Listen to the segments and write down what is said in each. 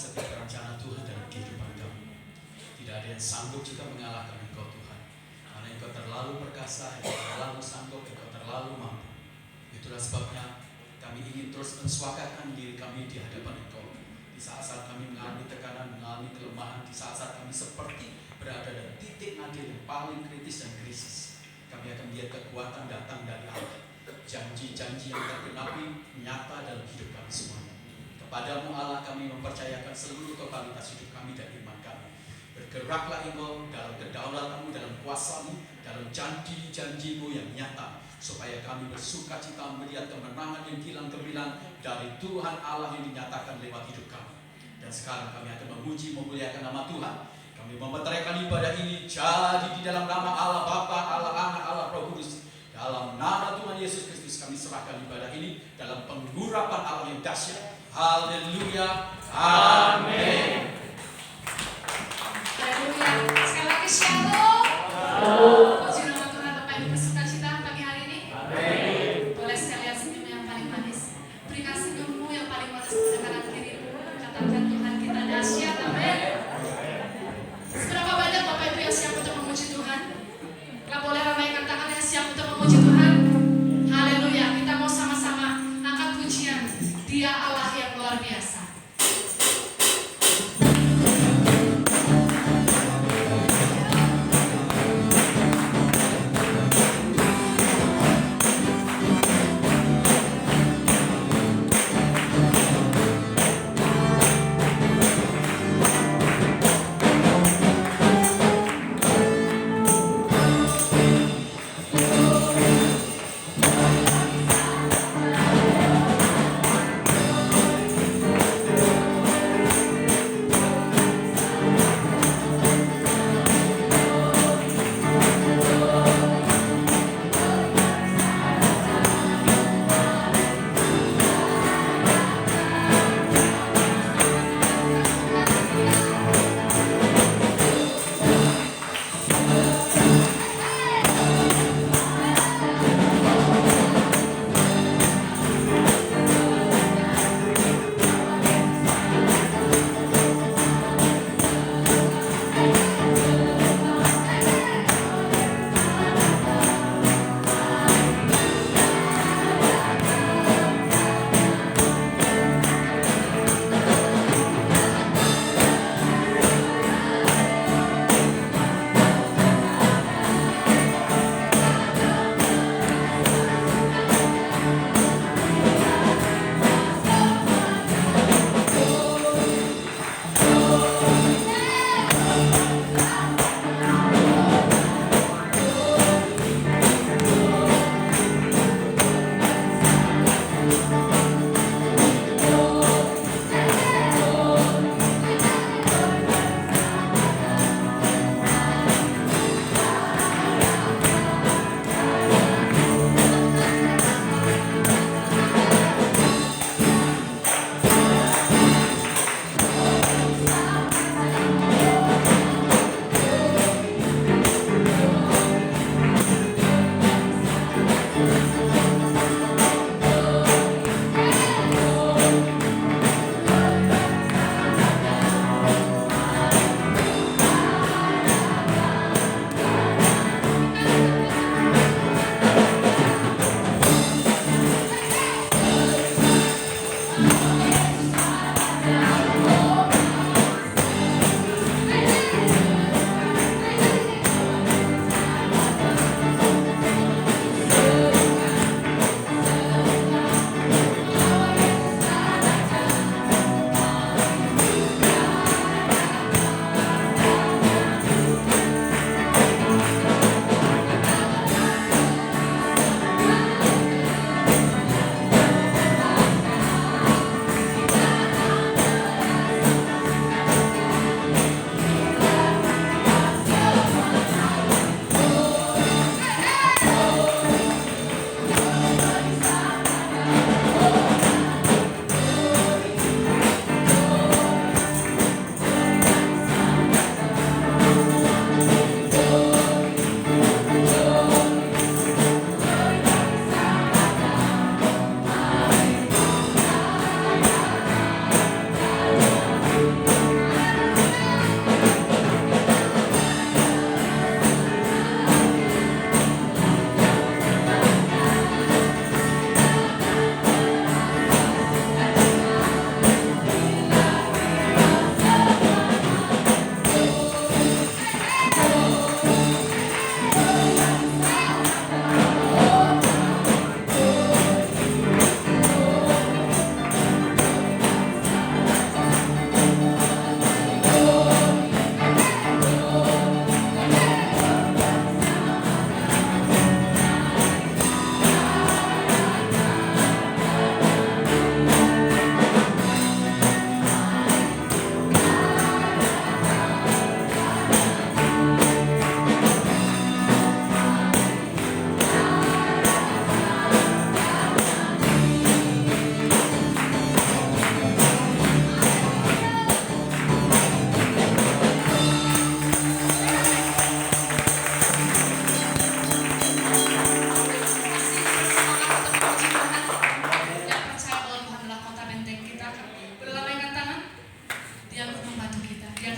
setiap rencana Tuhan dalam kehidupan kami. Tidak ada yang sanggup juga mengalahkan Engkau Tuhan, karena Engkau terlalu perkasa, Engkau terlalu sanggup, Engkau terlalu mampu. Itulah sebabnya kami ingin terus mensuakakan diri kami di hadapan Engkau. Di saat-saat kami mengalami tekanan, mengalami kelemahan, di saat-saat kami seperti berada di titik nadir yang paling kritis dan krisis, kami akan melihat kekuatan datang dari Allah. Janji-janji yang tergenapi nyata dalam hidup kami semuanya. Kepadamu Allah kami mempercayakan seluruh totalitas hidup kami dan iman kami. Bergeraklah Engkau dalam kedaulatanmu, dalam kuasa-Mu, dalam janji-janji-Mu yang nyata, supaya kami bersuka cita melihat kemenangan yang kilang gemilang dari Tuhan Allah yang dinyatakan lewat hidup kami. Dan sekarang kami akan memuji memuliakan nama Tuhan. Kami memeteraikan ibadah ini jadi di dalam nama Allah Bapa, Allah Anak, Allah Roh Kudus. Dalam nama Tuhan Yesus Kristus kami serahkan ibadah ini dalam pengurapan Allah yang dahsyat. Haleluya. Amin. Haleluya. Sekali lagi shalom. Puji nama Tuhan. Bapak Ibu bersuka cita pagi hari ini. Amin. Boleh sekali lihat senyum yang paling manis. Berikan senyummu yang paling manis kepada kanan kirimu. Katakan Tuhan kita dahsyat. Amin. Seberapa banyak Bapak Ibu yang siap untuk memuji Tuhan? Gak boleh ramaikan tangan yang siap untuk memuji Tuhan. Haleluya. Kita mau sama-sama angkat pujian. Dia Allah yang luar biasa.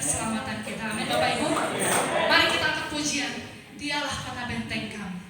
keselamatan kita. Amin Bapak Ibu. Mari kita angkat pujian. Dialah kota benteng kami.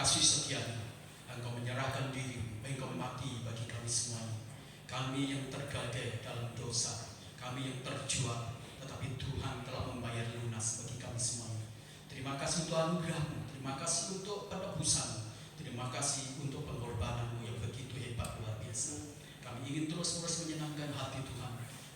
kasih setiamu, Engkau menyerahkan diri, Engkau mati bagi kami semuanya. Kami yang tergadai dalam dosa, kami yang terjual, tetapi Tuhan telah membayar lunas bagi kami semuanya. Terima kasih untuk anugerah-Mu, terima kasih untuk penebusan-Mu, terima kasih untuk pengorbanan-Mu yang begitu hebat luar biasa. Kami ingin terus-menerus menyenangkan hati Tuhan,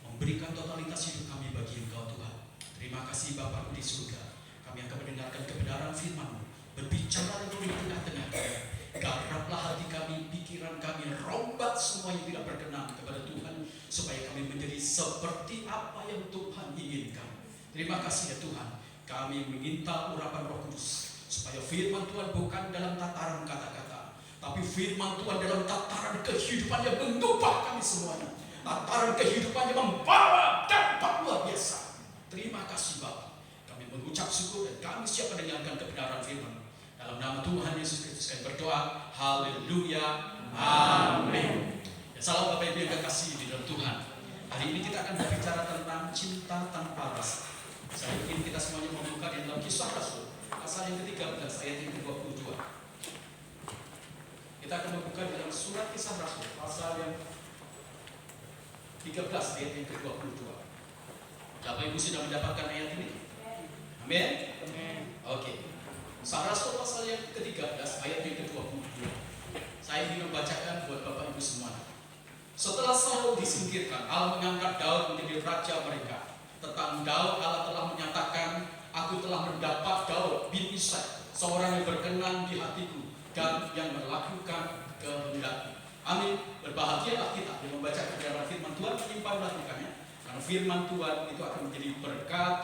memberikan totalitas hidup kami bagi Engkau Tuhan. Terima kasih Bapa di surga. Kami akan mendengarkan kebenaran firman-Mu, berbicara di tengah-tengah kami. Garaplah hati kami, pikiran kami, rombak semua yang tidak berkenan kepada Tuhan, supaya kami menjadi seperti apa yang Tuhan inginkan. Terima kasih ya Tuhan. Kami meminta urapan Roh Kudus, supaya firman Tuhan bukan dalam tataran kata-kata, tapi firman Tuhan dalam tataran kehidupan yang mengubah kami semuanya. Tataran kehidupan yang membawa dampak luar biasa. Terima kasih Bapa. Kami mengucap syukur dan kami siap mendengarkan kebenaran firman. Dalam nama Tuhan Yesus Kristus kami berdoa. Haleluya. Amin. Ya, salam Bapak Ibu yang kekasih di dalam Tuhan. Hari ini kita akan berbicara tentang cinta tanpa rasa. Saya ingin kita semuanya membuka di dalam Kisah Rasul pasal yang ke-13 ayat yang ke-22. Kita akan membuka di dalam surat Kisah Rasul pasal yang 13 ayat yang ke-22. Bapak Ibu sudah mendapatkan ayat ini? Amin. Oke. Kisah Rasul pasal yang ke-13 ayat yang ke-22. Saya ingin membacakan buat Bapak Ibu semua. Setelah Saul disingkirkan, Allah mengangkat Daud menjadi raja mereka. Tentang Daud, Allah telah menyatakan, Aku telah mendapat Daud bin Isai, seorang yang berkenan di hatiku dan yang melakukan kehendakku. Amin. Berbahagialah kita yang membaca kebenaran firman Tuhan, menyimpan melakukannya. Karena firman Tuhan itu akan menjadi berkat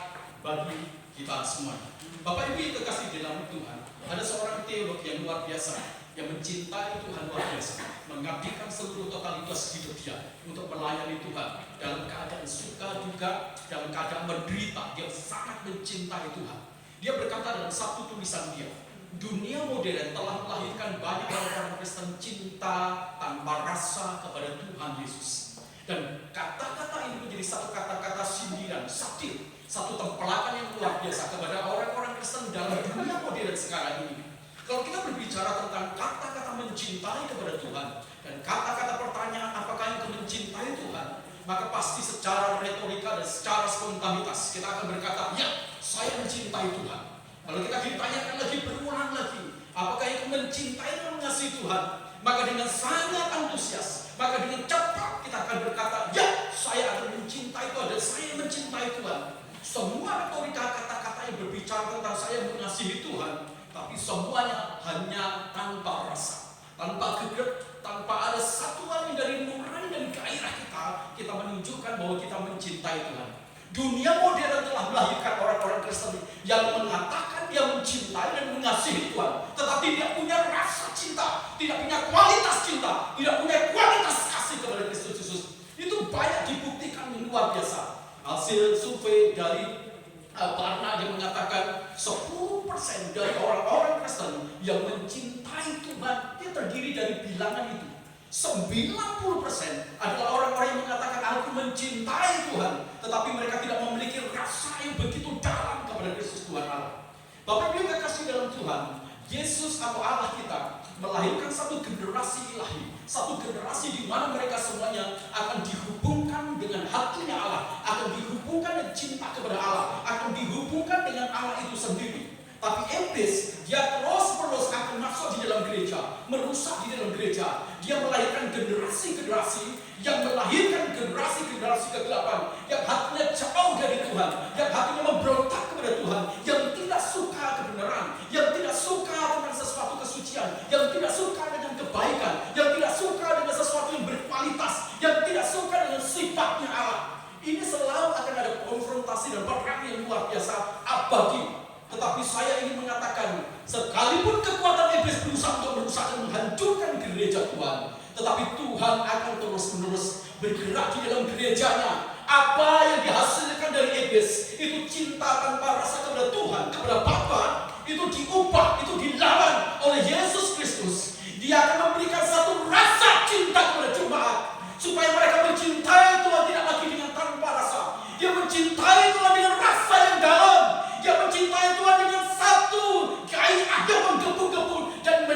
bagi kita semua. Bapak Ibu yang kekasih di dalam Tuhan, ada seorang teolog yang luar biasa, yang mencintai Tuhan luar biasa, mengabdikan seluruh totalitas hidup dia untuk melayani Tuhan dalam keadaan suka duka, dalam keadaan menderita. Dia sangat mencintai Tuhan. Dia berkata dalam satu tulisan dia, dunia modern telah melahirkan banyak orang Kristen cinta tanpa rasa kepada Tuhan Yesus. Dan kata-kata ini menjadi satu kata-kata sindiran, satir, satu tempelakan yang luar biasa kepada orang-orang Kristen dalam dunia modern sekarang ini. Kalau kita berbicara tentang kata-kata mencintai kepada Tuhan dan kata-kata pertanyaan apakah engkau mencintai Tuhan, maka pasti secara retorika dan secara spontanitas kita akan berkata, ya, saya mencintai Tuhan. Kalau kita ditanyakan lagi berulang lagi, apakah engkau mencintai dan mengasihi Tuhan, maka dengan sangat antusias, maka dengan cepat kita akan berkata, ya, saya akan mencintai Tuhan dan saya mencintai Tuhan. Semua retorika kata-kata yang berbicara tentang saya mengasihi Tuhan, tapi semuanya hanya tanpa rasa, tanpa geget, tanpa ada satu hal yang dari nurani dan gairah kita menunjukkan bahwa kita mencintai Tuhan. Dunia modern telah melahirkan orang-orang Kristen yang mengatakan dia mencintai dan mengasihi Tuhan, tetapi tidak punya rasa cinta, tidak punya kualitas cinta, tidak punya kualitas kasih kepada Kristus Yesus. Itu banyak dibuktikan yang luar biasa. Hasil survei dari Barna yang mengatakan 10% dari orang-orang Kristen yang mencintai Tuhan, dia terdiri dari bilangan itu. 90% adalah orang-orang yang mengatakan aku mencintai Tuhan, tetapi mereka tidak memiliki rasa yang begitu dalam kepada Kristus Tuhan Allah. Bapak Ibu yang kasih dalam Tuhan, Yesus atau Allah kita melahirkan satu generasi ilahi, satu generasi di mana mereka semuanya akan dihubungkan dengan hatinya Allah, akan dihubungkan dengan cinta kepada Allah, akan dihubungkan dengan Allah itu sendiri. Tapi iblis, dia terus-menerus akan masuk di dalam gereja, merusak di dalam gereja. Dia melahirkan generasi-generasi yang melahirkan generasi-generasi kegelapan, yang hatinya jauh dari Tuhan, yang hatinya memberontak kepada Tuhan, yang tidak suka kebenaran, yang tidak suka dengan sesuatu kesucian, yang tidak suka dengan kebaikan, yang tidak suka dengan sesuatu yang berkualitas, yang tidak suka dengan sifatnya Allah. Ini selalu akan ada konfrontasi dan perang yang luar biasa abadi. Tetapi saya ingin mengatakan, sekalipun kekuatan iblis berusaha untuk merusak dan menghancurkan gereja Tuhan, tetapi Tuhan akan terus-menerus bergerak di dalam gerejanya. Apa yang dihasilkan dari iblis itu cinta tanpa rasa kepada Tuhan, kepada Bapa, itu diubah, itu dilawan oleh Yesus Kristus. Dia akan memberikan satu rasa cinta kepada jemaat, supaya mereka mencintai Tuhan tidak lagi dengan tanpa rasa. Dia mencintai Tuhan dengan rasa yang dalam. Dia mencintai Tuhan dengan satu gairah yang menggebu-gebu dan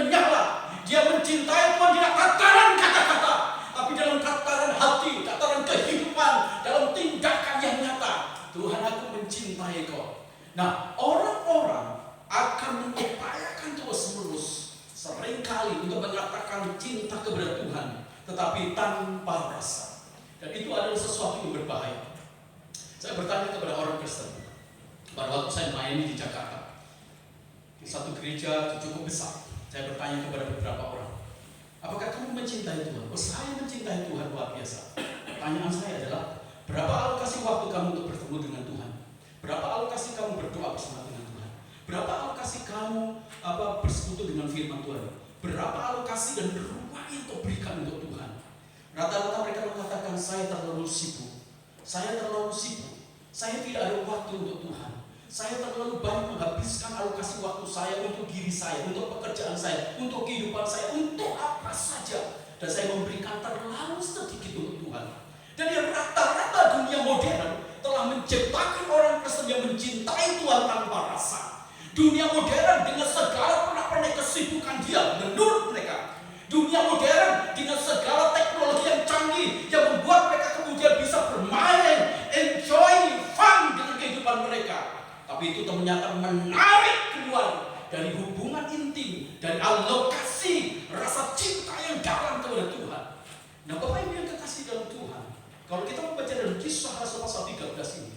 Nah, orang-orang akan mengupayakan terus-menerus seringkali untuk mengatakan cinta kepada Tuhan, tetapi tanpa rasa. Dan itu adalah sesuatu yang berbahaya. Saya bertanya kepada orang Kristen pada waktu saya main di Jakarta, di satu gereja cukup besar. Saya bertanya kepada beberapa orang, apakah kamu mencintai Tuhan? Oh, saya mencintai Tuhan luar biasa. Pertanyaan saya adalah, berapa alokasi waktu kamu untuk bertemu dengan Tuhan? Berapa alokasi kamu berdoa bersama dengan Tuhan? Berapa alokasi kamu bersekutu dengan firman Tuhan? Berapa alokasi dan ruang yang kau berikan untuk Tuhan? Rata-rata mereka mengatakan, saya terlalu sibuk. Saya terlalu sibuk. Saya tidak ada waktu untuk Tuhan. Saya terlalu banyak menghabiskan alokasi waktu saya untuk diri saya, untuk pekerjaan saya, untuk kehidupan saya, untuk apa saja. Dan saya memberikan terlalu sedikit untuk Tuhan. Dan yang rata-rata dunia modern telah menciptakan orang Kristen yang mencintai Tuhan tanpa rasa. Dunia modern dengan segala pernak-pernik kesibukan dia menurut mereka. Dunia modern dengan segala teknologi yang canggih yang membuat mereka kemudian bisa bermain, enjoy, fun dengan kehidupan mereka. Tapi itu ternyata menarik keluar dari hubungan intim, dari alokasi rasa cinta yang dalam kepada Tuhan. Nah, Bapak Ibu yang kekasih dalam Tuhan, kalau kita membaca dalam Kisah Rasul pasal 13 ini,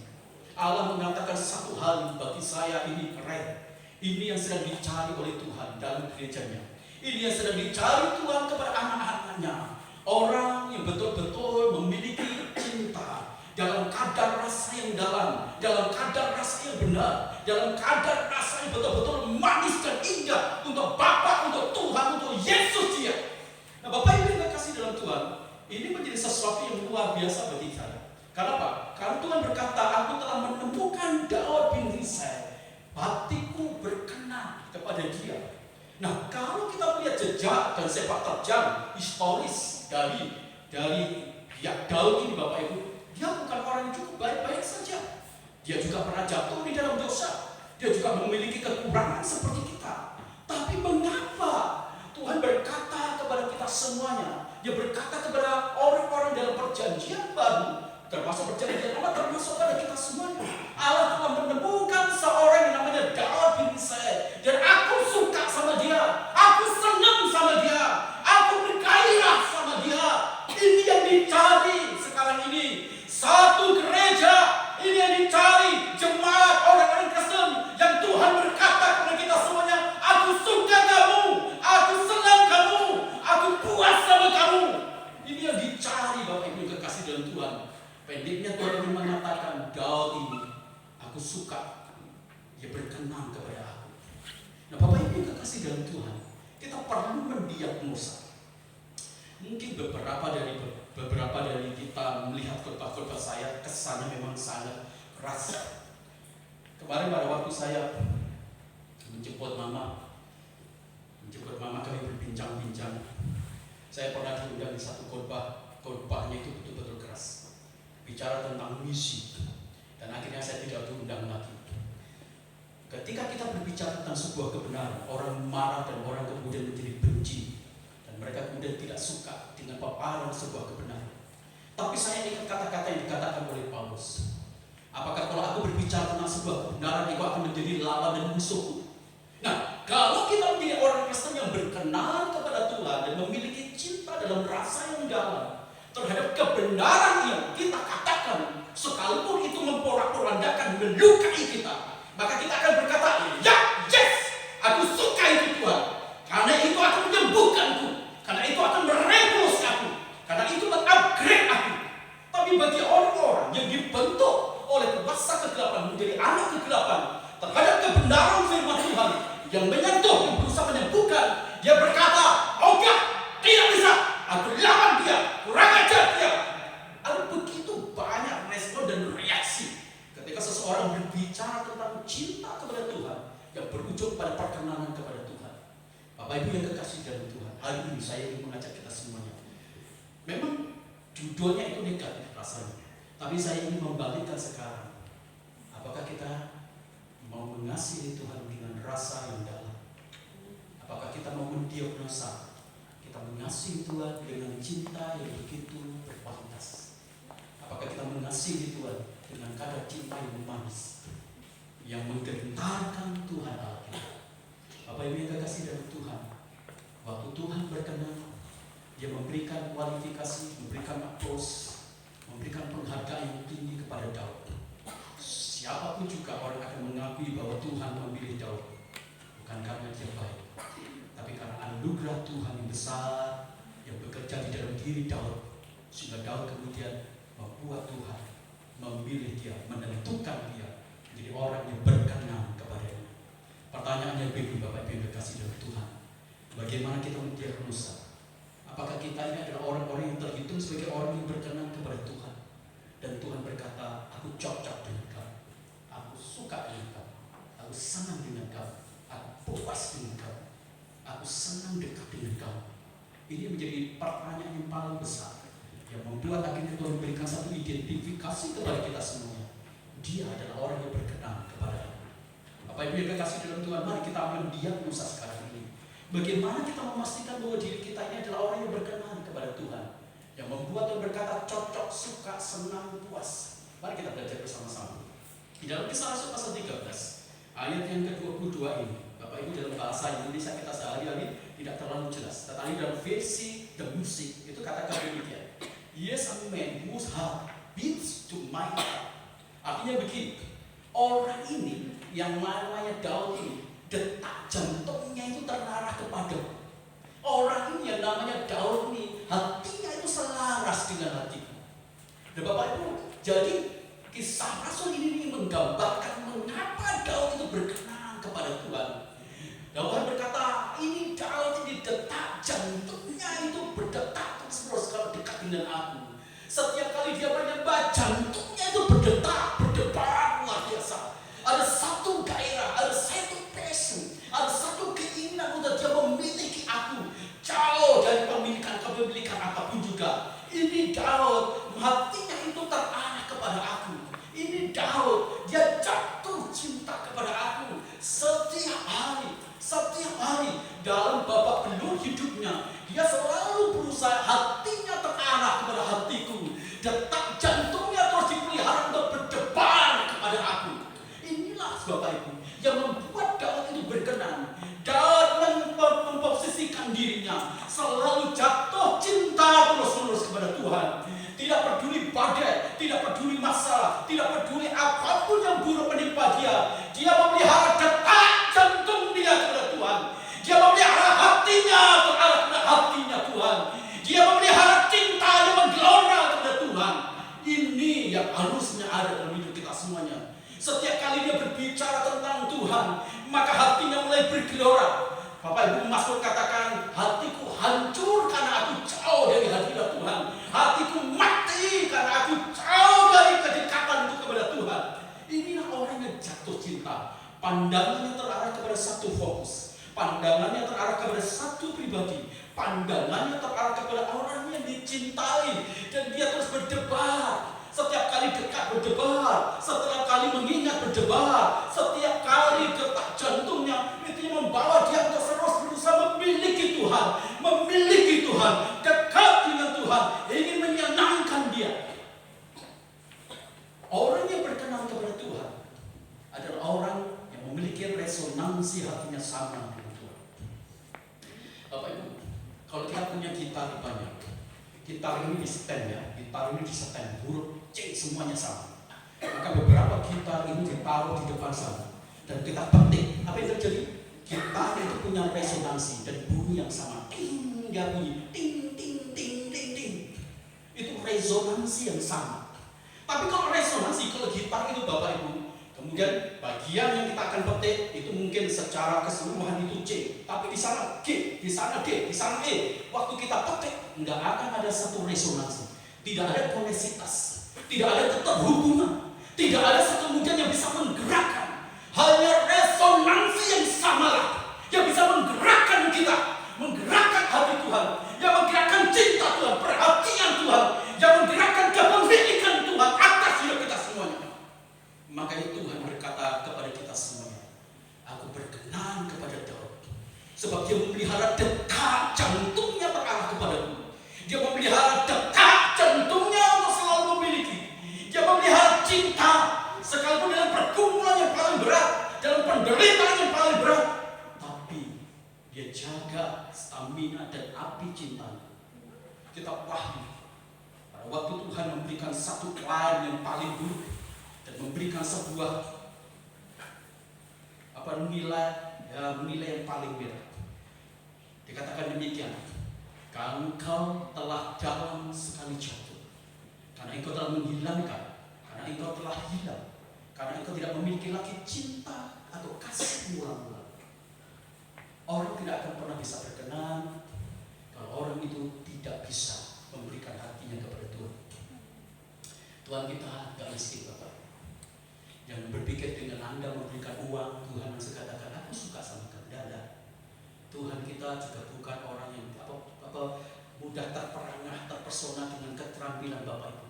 Allah mengatakan satu hal bagi saya ini keren. Ini yang sedang dicari oleh Tuhan dalam gerejanya. Ini yang sedang dicari Tuhan kepada anak-anaknya. Orang yang betul-betul memiliki cinta dalam kadar rasa yang dalam, dalam kadar rasa yang benar, dalam kadar rasa yang betul-betul manis dan indah untuk Bapa, untuk Tuhan, untuk Yesus dia. Nah, Bapak Ibu yang kasih dalam Tuhan, ini menjadi sesuatu yang luar biasa bagi saya. Kenapa? Karena Tuhan berkata, aku telah menemukan Daud bin Yisai, hatiku berkenan kepada dia. Nah, kalau kita melihat jejak dan sepak terjang historis dari Daud ini, Bapak Ibu, dia bukan orang yang cukup baik-baik saja. Dia juga pernah jatuh di dalam dosa. Dia juga memiliki kekurangan seperti kita. Tapi mengapa Tuhan berkata kepada kita semuanya? Dia berkata kepada orang-orang dalam perjanjian baru, termasuk perjanjian lama, termasuk pada kita semuanya. Allah telah menemukan seorang yang namanya Daud bin Yisai, dan aku suka sama dia, aku senang sama dia, aku bergairah sama dia. Ini yang dicari sekarang ini. Satu gereja, ini yang dicari jemaat orang-orang Kristen yang Tuhan berkata kepada kita semuanya, aku suka kamu, aku senang kamu, aku puas sama kamu. Ini yang dicari, Bapak Ibu kekasih dalam Tuhan. Pendeknya Tuhan ingin mengatakan, Daud ini aku suka, dia berkenan kepada aku. Nah, Bapak Ibu kekasih dalam Tuhan, kita perlu mendiagnosa. Mungkin beberapa dari kita melihat khotbah-khotbah saya, kesannya memang sangat keras. Kemarin pada waktu saya menjemput mama kami berbincang-bincang. Saya pernah diundang di satu khotbahnya itu betul-betul keras. Bicara tentang misi, dan akhirnya saya tidak diundang lagi. Ketika kita berbicara tentang sebuah kebenaran, orang marah dan orang kemudian menjadi benci, dan mereka kemudian tidak suka dengan paparan sebuah kebenaran. Tapi saya ingat kata-kata yang dikatakan oleh Paulus. Apakah kalau aku berbicara tentang sebuah kebenaran, itu akan menjadi lawan dan musuhku? Nah, kalau kita menjadi orang Kristen yang berkenan kepada Tuhan dan memiliki cinta dalam rasa yang dalam terhadap kebenaran yang kita katakan, sekalipun itu memporak-porandakan, melukai kita, maka kita akan berkata, ya, yes, aku suka itu Tuhan, karena itu akan menyembuhkanku, karena itu akan merevolusi aku, karena itu mengupgrade aku. Tapi bagi orang-orang yang dibentuk oleh kuasa kegelapan menjadi anak kegelapan terhadap kebenaran firman Tuhan yang menyentuh, yang berusaha menyembuhkan, dia berkata, oh enggak, tidak bisa, aku lawan dia, kurang ajar dia. Ada begitu banyak respon dan reaksi ketika seseorang berbicara tentang cinta kepada Tuhan yang berujung pada perkenanan kepada Tuhan. Bapak Ibu yang kekasih dalam Tuhan, hari ini saya ingin mengajak kita semuanya. Memang judulnya itu negatif rasanya, tapi saya ingin membalikkan sekarang. Apakah kita mau mengasihi Tuhan dengan rasa yang dalam? Apakah kita mau mendiagnosa kita mengasihi Tuhan dengan cinta yang begitu berkualitas? Apakah kita mengasihi Tuhan dengan kadar cinta yang manis, yang menggentarkan Tuhan Allah kita. Bapak Ibu yang kekasih dalam Tuhan, waktu Tuhan berkenan, Dia memberikan kualifikasi, memberikan aplaus, memberikan penghargaan yang tinggi kepada Daud. Siapapun juga orang akan mengakui bahwa Tuhan memilih Daud, bukan karena dia baik, tapi karena anugerah Tuhan yang besar yang bekerja di dalam diri Daud, sehingga Daud kemudian membuat Tuhan memilih dia, menentukan dia menjadi orang yang berkenan kepadanya. Pertanyaannya begini, Bapak Ibu yang kekasih dalam Tuhan, bagaimana kita mendiagnosa apakah kita ini adalah orang-orang yang terhitung sebagai orang yang berkenan kepada Tuhan, dan Tuhan berkata, aku cocok dengan kamu, aku suka dengan kamu, aku senang dengan kamu, aku puas dengan kamu, aku senang dekat dengan kamu. Ini menjadi pertanyaan yang paling besar yang membuat akhirnya Tuhan memberikan satu identifikasi kepada kita semuanya. Dia adalah orang yang berkenan kepada Allah. Bapak Ibu yang kekasih dalam Tuhan, mari kita mendiagnosa sekarang ini. Bagaimana kita memastikan bahwa diri kita ini adalah orang yang berkenan kepada Tuhan, yang membuat Tuhan berkata cocok, suka, senang, puas. Mari kita belajar bersama-sama. Di dalam Kisah Rasul pasal 13 ayat yang ke-22 ini, Bapak Ibu, dalam bahasa Indonesia kita sehari-hari tidak terlalu jelas, tetapi dalam versi The Music itu katakan demikian. Yes, a man whose heart beats to my heart. Artinya begini, orang ini yang namanya Daud ini, detak jantungnya itu terarah kepadaku. Orang ini yang namanya Daud ini, hatinya itu selaras dengan hatiku. Dan Bapak Ibu, jadi Kisah Rasul ini menggambarkan mengapa Daud itu berkenan kepada Tuhan. Daud berkata, ini Daud ini detak jantungnya itu berdetak terus kalau dekat dengan aku. Setiap kali dia menyembah, jantungnya itu berdetak, berdebar luar biasa. Ada satu gairah, ada satu passion, ada satu keinginan untuk dia memiliki aku. Jauh dari kepemilikan apapun juga. Ini Daud, hatinya itu terarah kepada aku. Ini Daud, dia jatuh cinta kepada aku setiap hari dalam babak belur hidupnya. Dia selalu berusaha, hatinya terarah kepada hatiku. Detak jantungnya terus dipelihara untuk berdebar kepada aku. Inilah Bapak Ibu yang membuat Daud itu berkenan. Daud memposisikan dirinya selalu jatuh cinta terus-menerus kepada Tuhan. Tidak peduli badai, tidak peduli masalah, tidak peduli apapun yang buruk menimpa dia. Dia memelihara detak jantung dia kepada Tuhan. Dia memelihara hatinya terarah kepada hatinya Tuhan. Dia memelihara cinta yang menggelora kepada Tuhan. Ini yang harusnya ada dalam hidup kita semuanya. Setiap kali dia berbicara tentang Tuhan, maka hatinya mulai bergelora. Bapak Ibu Mazmur katakan, hatiku hancur karena aku jauh dari hadirat Tuhan. Hatiku mati karena aku jauh dari kedekatanku kepada Tuhan. Inilah orang yang jatuh cinta. Pandangannya terarah kepada satu fokus. Pandangannya terarah kepada satu pribadi. Pandangannya terarah kepada orang yang dicintai. Dan dia terus berdebar. Setiap kali dekat berdebar, setiap kali mengingat berdebar, setiap kali detak jantungnya itu yang membawa dia untuk terus berusaha memiliki Tuhan, dekat dengan Tuhan, ingin menyenangkan dia. Orang yang berkenan kepada Tuhan adalah orang yang memiliki resonansi hatinya sama dengan Tuhan. Bapak Ibu, kalau kita punya gitar banyak, gitar ini di stand ya, gitar ini di stand, huruf C semuanya sama. Maka beberapa gitar ini ditaruh di depan sana dan kita petik. Apa yang terjadi? Gitar itu punya resonansi dan bunyi yang sama. Ting, dia bunyi ting ting ting ting ting. Itu resonansi yang sama. Tapi kalau resonansi, kalau gitar itu Bapak Ibu, kemudian bagian yang kita akan petik itu mungkin secara keseluruhan itu C, tapi di sana G, di sana D, di sana E. Waktu kita petik, nggak akan ada satu resonansi, tidak ada koneksitas. Tidak ada keterhubungan, tidak ada satu kemudian yang bisa menggerakkan. Hanya resonansi yang samalah yang bisa menggerakkan kita, menggerakkan hati Tuhan, yang menggerakkan cinta Tuhan, perhatian Tuhan, yang menggerakkan kepemilikan Tuhan atas hidup kita semuanya. Makanya Tuhan berkata kepada kita semuanya, aku berkenan kepada Daud, sebab dia memelihara detak jantungnya terarah kepadaku. Dia memelihara detak jantungnya untuk selalu memiliki. Dia memelihara cinta, sekalipun dalam pergumulan yang paling berat, kitab Wahyu, pada waktu Tuhan memberikan satu klien yang paling buruk dan memberikan sebuah nilai yang paling berat. Dikatakan demikian, engkau telah dalam sekali jatuh, karena engkau telah menghilangkan, karena engkau telah hilang, karena engkau tidak memiliki lagi cinta atau kasih mula-mula. Orang tidak akan pernah bisa berkenan kalau orang itu tidak bisa memberikan hatinya kepada Tuhan. Tuhan kita gak miskin, Bapak. Yang berpikir dengan Anda memberikan uang, Tuhan langsung katakan, aku suka sama kamu. Tidak. Tuhan kita juga bukan orang yang mudah terperangah, terpesona dengan keterampilan Bapak Ibu.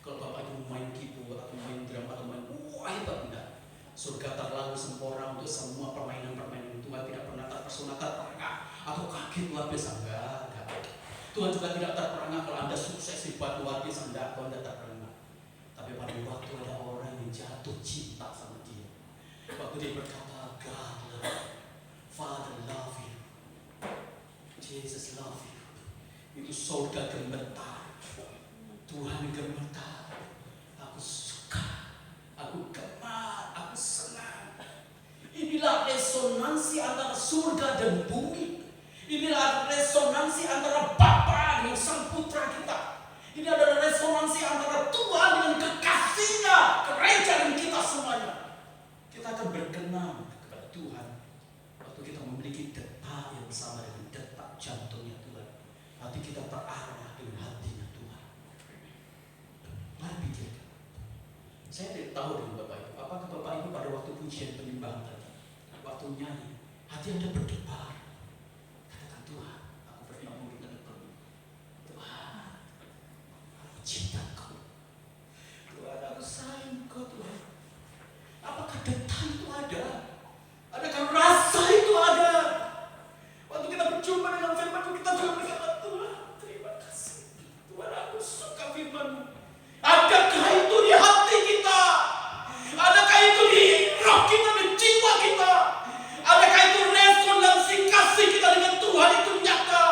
Kalau Bapak Ibu main keyboard atau main drum atau main hebat, tidak. Surga terlalu sempurna untuk semua permainan-permainan. Tuhan tidak pernah terpesona, terperangah atau kaget luar biasa. Enggak. Tuhan juga tidak terperangah kalau Anda sukses hebat luar biasa. Enggak, Tuhan tidak terperangah. Tapi pada waktu ada orang yang jatuh cinta sama dia, waktu dia berkata, God love, Father love you, Jesus love you, itu surga gemetar, Tuhan gemetar. Aku suka, aku gemar, aku senang. Inilah resonansi antara surga dan bumi. Inilah resonansi antara Bapa dengan Sang Putra kita. Ini adalah resonansi antara Tuhan dengan kekasihnya, gereja dan kita semuanya. Kita akan berkenan kepada Tuhan waktu kita memiliki detak yang sama dengan detak jantungnya Tuhan. Hati kita terarah dengan hatinya Tuhan. Mari pikirkan. Saya tidak tahu dengan Bapak Ibu, apakah Bapak Ibu pada waktu pujian penyembahan tadi, waktu nyanyi, hati Anda berdebar. Katakan, Tuhan, aku berdoa dengan Engkau. Tuhan, cinta Kau, Tuhan, aku sayang Kau, Tuhan. Apakah detak itu ada? Adakah rasa itu ada? Waktu kita berjumpa dengan firman-Mu, kita juga berkata, Tuhan, terima kasih. Tuhan, aku suka firman-Mu. Adakah itu di hati kita? Adakah itu di roh kita dan jiwa kita? Adakah itu resonansi kasih kita dengan Tuhan itu nyata?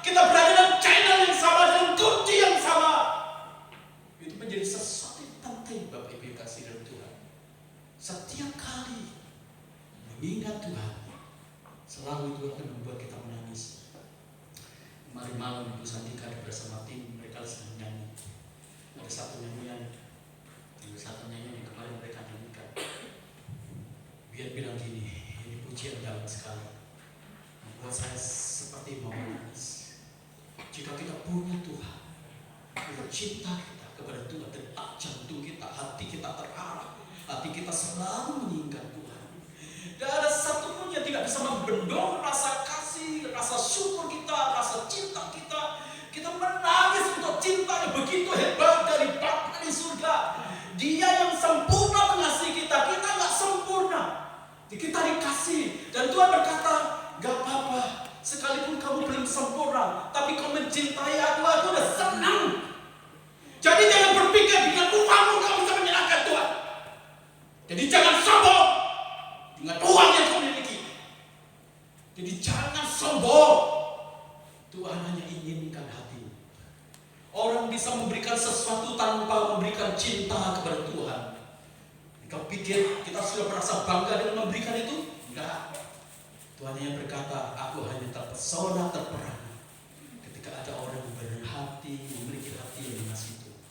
Kita berada dalam channel yang sama, dalam kunci yang sama. Itu menjadi sesuatu yang penting, Bapak Ibu yang kasih dalam Tuhan. Setiap kali mengingat Tuhan, selalu itu akan membuat kita menangis. Kemarin malam Ibu Santika bersama tim, mereka sedang nyanyi. Ada satu nyanyian yang kemarin mereka nyanyikan. Biar bilang gini, ini pujian dalam sekali, membuat saya seperti mau menangis. Jika kita punya Tuhan, cinta kita kepada Tuhan, detak jantung kita, hati kita terarah, hati kita selalu mengingat Tuhan. Dan ada satu pun yang tidak bisa membendung rasa kasih, rasa syukur kita, rasa cinta kita. Kita menangis untuk cinta yang begitu hebat dari Bapa di surga. Dia yang sempurna mengasihi kita, kita nggak sempurna. Kita dikasih, dan Tuhan berkata, gak apa-apa, sekalipun kamu belum sempurna, tapi kau mencintai aku udah senang. Jadi jangan berpikir dengan uangmu kamu bisa menyenangkan Tuhan. Jadi jangan sombong dengan uang yang kau miliki. Jadi jangan sombong. Tuhan hanya inginkan hatimu. Orang bisa memberikan sesuatu tanpa memberikan cinta kepada Tuhan. Kau pikir kita sudah merasa bangga dengan memberikan itu? Enggak. Tuhan hanya berkata, aku hanya terpesona, terperangah ketika ada orang yang berhati, memiliki hati yang mengasihi Tuhan.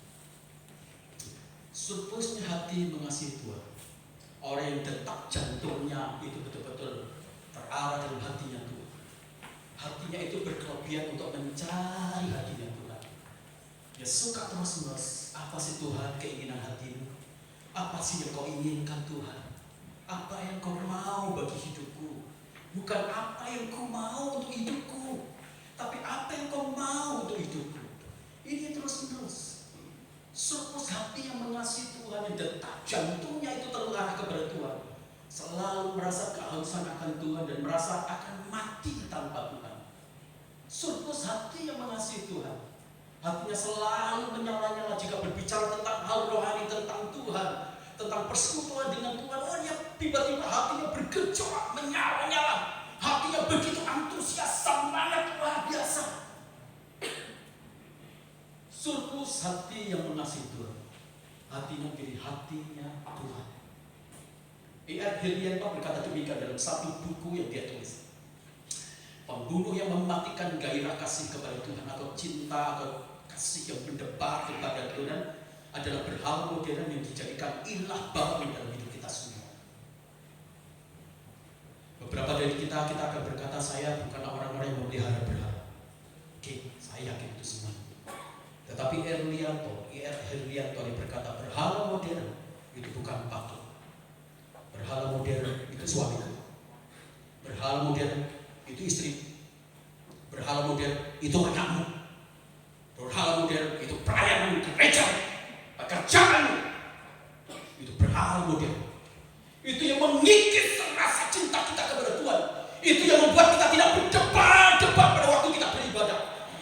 Surplusnya hati mengasihi Tuhan, orang yang detak jantungnya itu betul-betul terarah dalam hatinya Tuhan. Hatinya itu berkelebihan untuk mencari hatinya Tuhan. Dia suka terus-menerus. Apa sih Tuhan keinginan hatimu? Apa sih yang kau inginkan Tuhan? Apa yang kau mau bagi hidupku? Bukan apa yang kau mau untuk hidupku, tapi apa yang kau mau untuk hidupku. Ini terus-menerus. Surplus hati yang mengasihi Tuhan, yang detak jantungnya itu terarah kepada Tuhan, selalu merasa kehausan akan Tuhan dan merasa akan mati tanpa Tuhan. Surplus hati yang mengasihi Tuhan, hatinya selalu menyala-nyala jika berbicara tentang hal rohani, tentang Tuhan, tentang persekutuan dengan Tuhan. Oh, dia tiba-tiba hatinya bergejolak, menyala-nyala. Hatinya begitu antusias, semangat luar biasa. hati yang mengasihi Tuhan, hatinya menjadi hatinya Tuhan. E.R. Helianto berkata demikian dalam satu buku yang dia tulis. Pembunuh yang mematikan gairah kasih kepada Tuhan atau cinta atau kasih yang mendebar kepada Tuhan adalah berhala modern yang dijadikan ilah baru dalam hidup kita semua. Beberapa dari kita akan berkata, saya bukanlah orang-orang yang memelihara berhala. Oke, saya yakin itu semua. Tetapi E.R. Helianto berkata, berhala modern itu bukan patung. Berhala modern itu suami. Berhala modern itu istri. Berhala modern itu anakmu. Berhala modern itu pelayanmu ke gereja, pekerjaanmu. Itu berhala modern. Itu yang mengikis rasa cinta kita kepada Tuhan. Itu yang membuat kita tidak berdebat-debat pada waktu kita beribadah.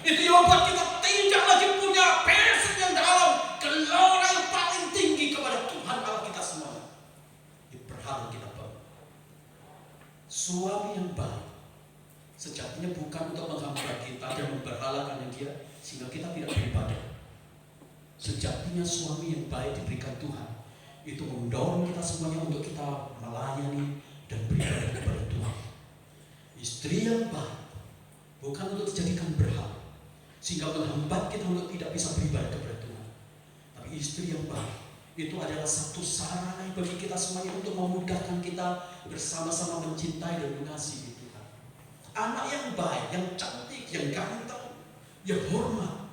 Itu yang membuat kita tidak lagi punya passion yang dalam, gelora yang paling tinggi kepada Tuhan Allah kita semua. Itu berhala kita bangun. Suami yang baik sejatinya bukan untuk menghamba kita dan memberhalakan dia sehingga kita tidak beribadah. Sejatinya suami yang baik diberikan Tuhan itu mendorong kita semuanya untuk kita melayani dan beribadah kepada Tuhan. Istri yang baik bukan untuk dijadikan berhala sehingga menghambat kita untuk tidak bisa beribadah kepada Tuhan. Tapi istri yang baik itu adalah satu sarana bagi kita semuanya untuk memudahkan kita bersama-sama mencintai dan mengasihi Tuhan. Anak yang baik, yang cantik, yang ganteng, yang hormat,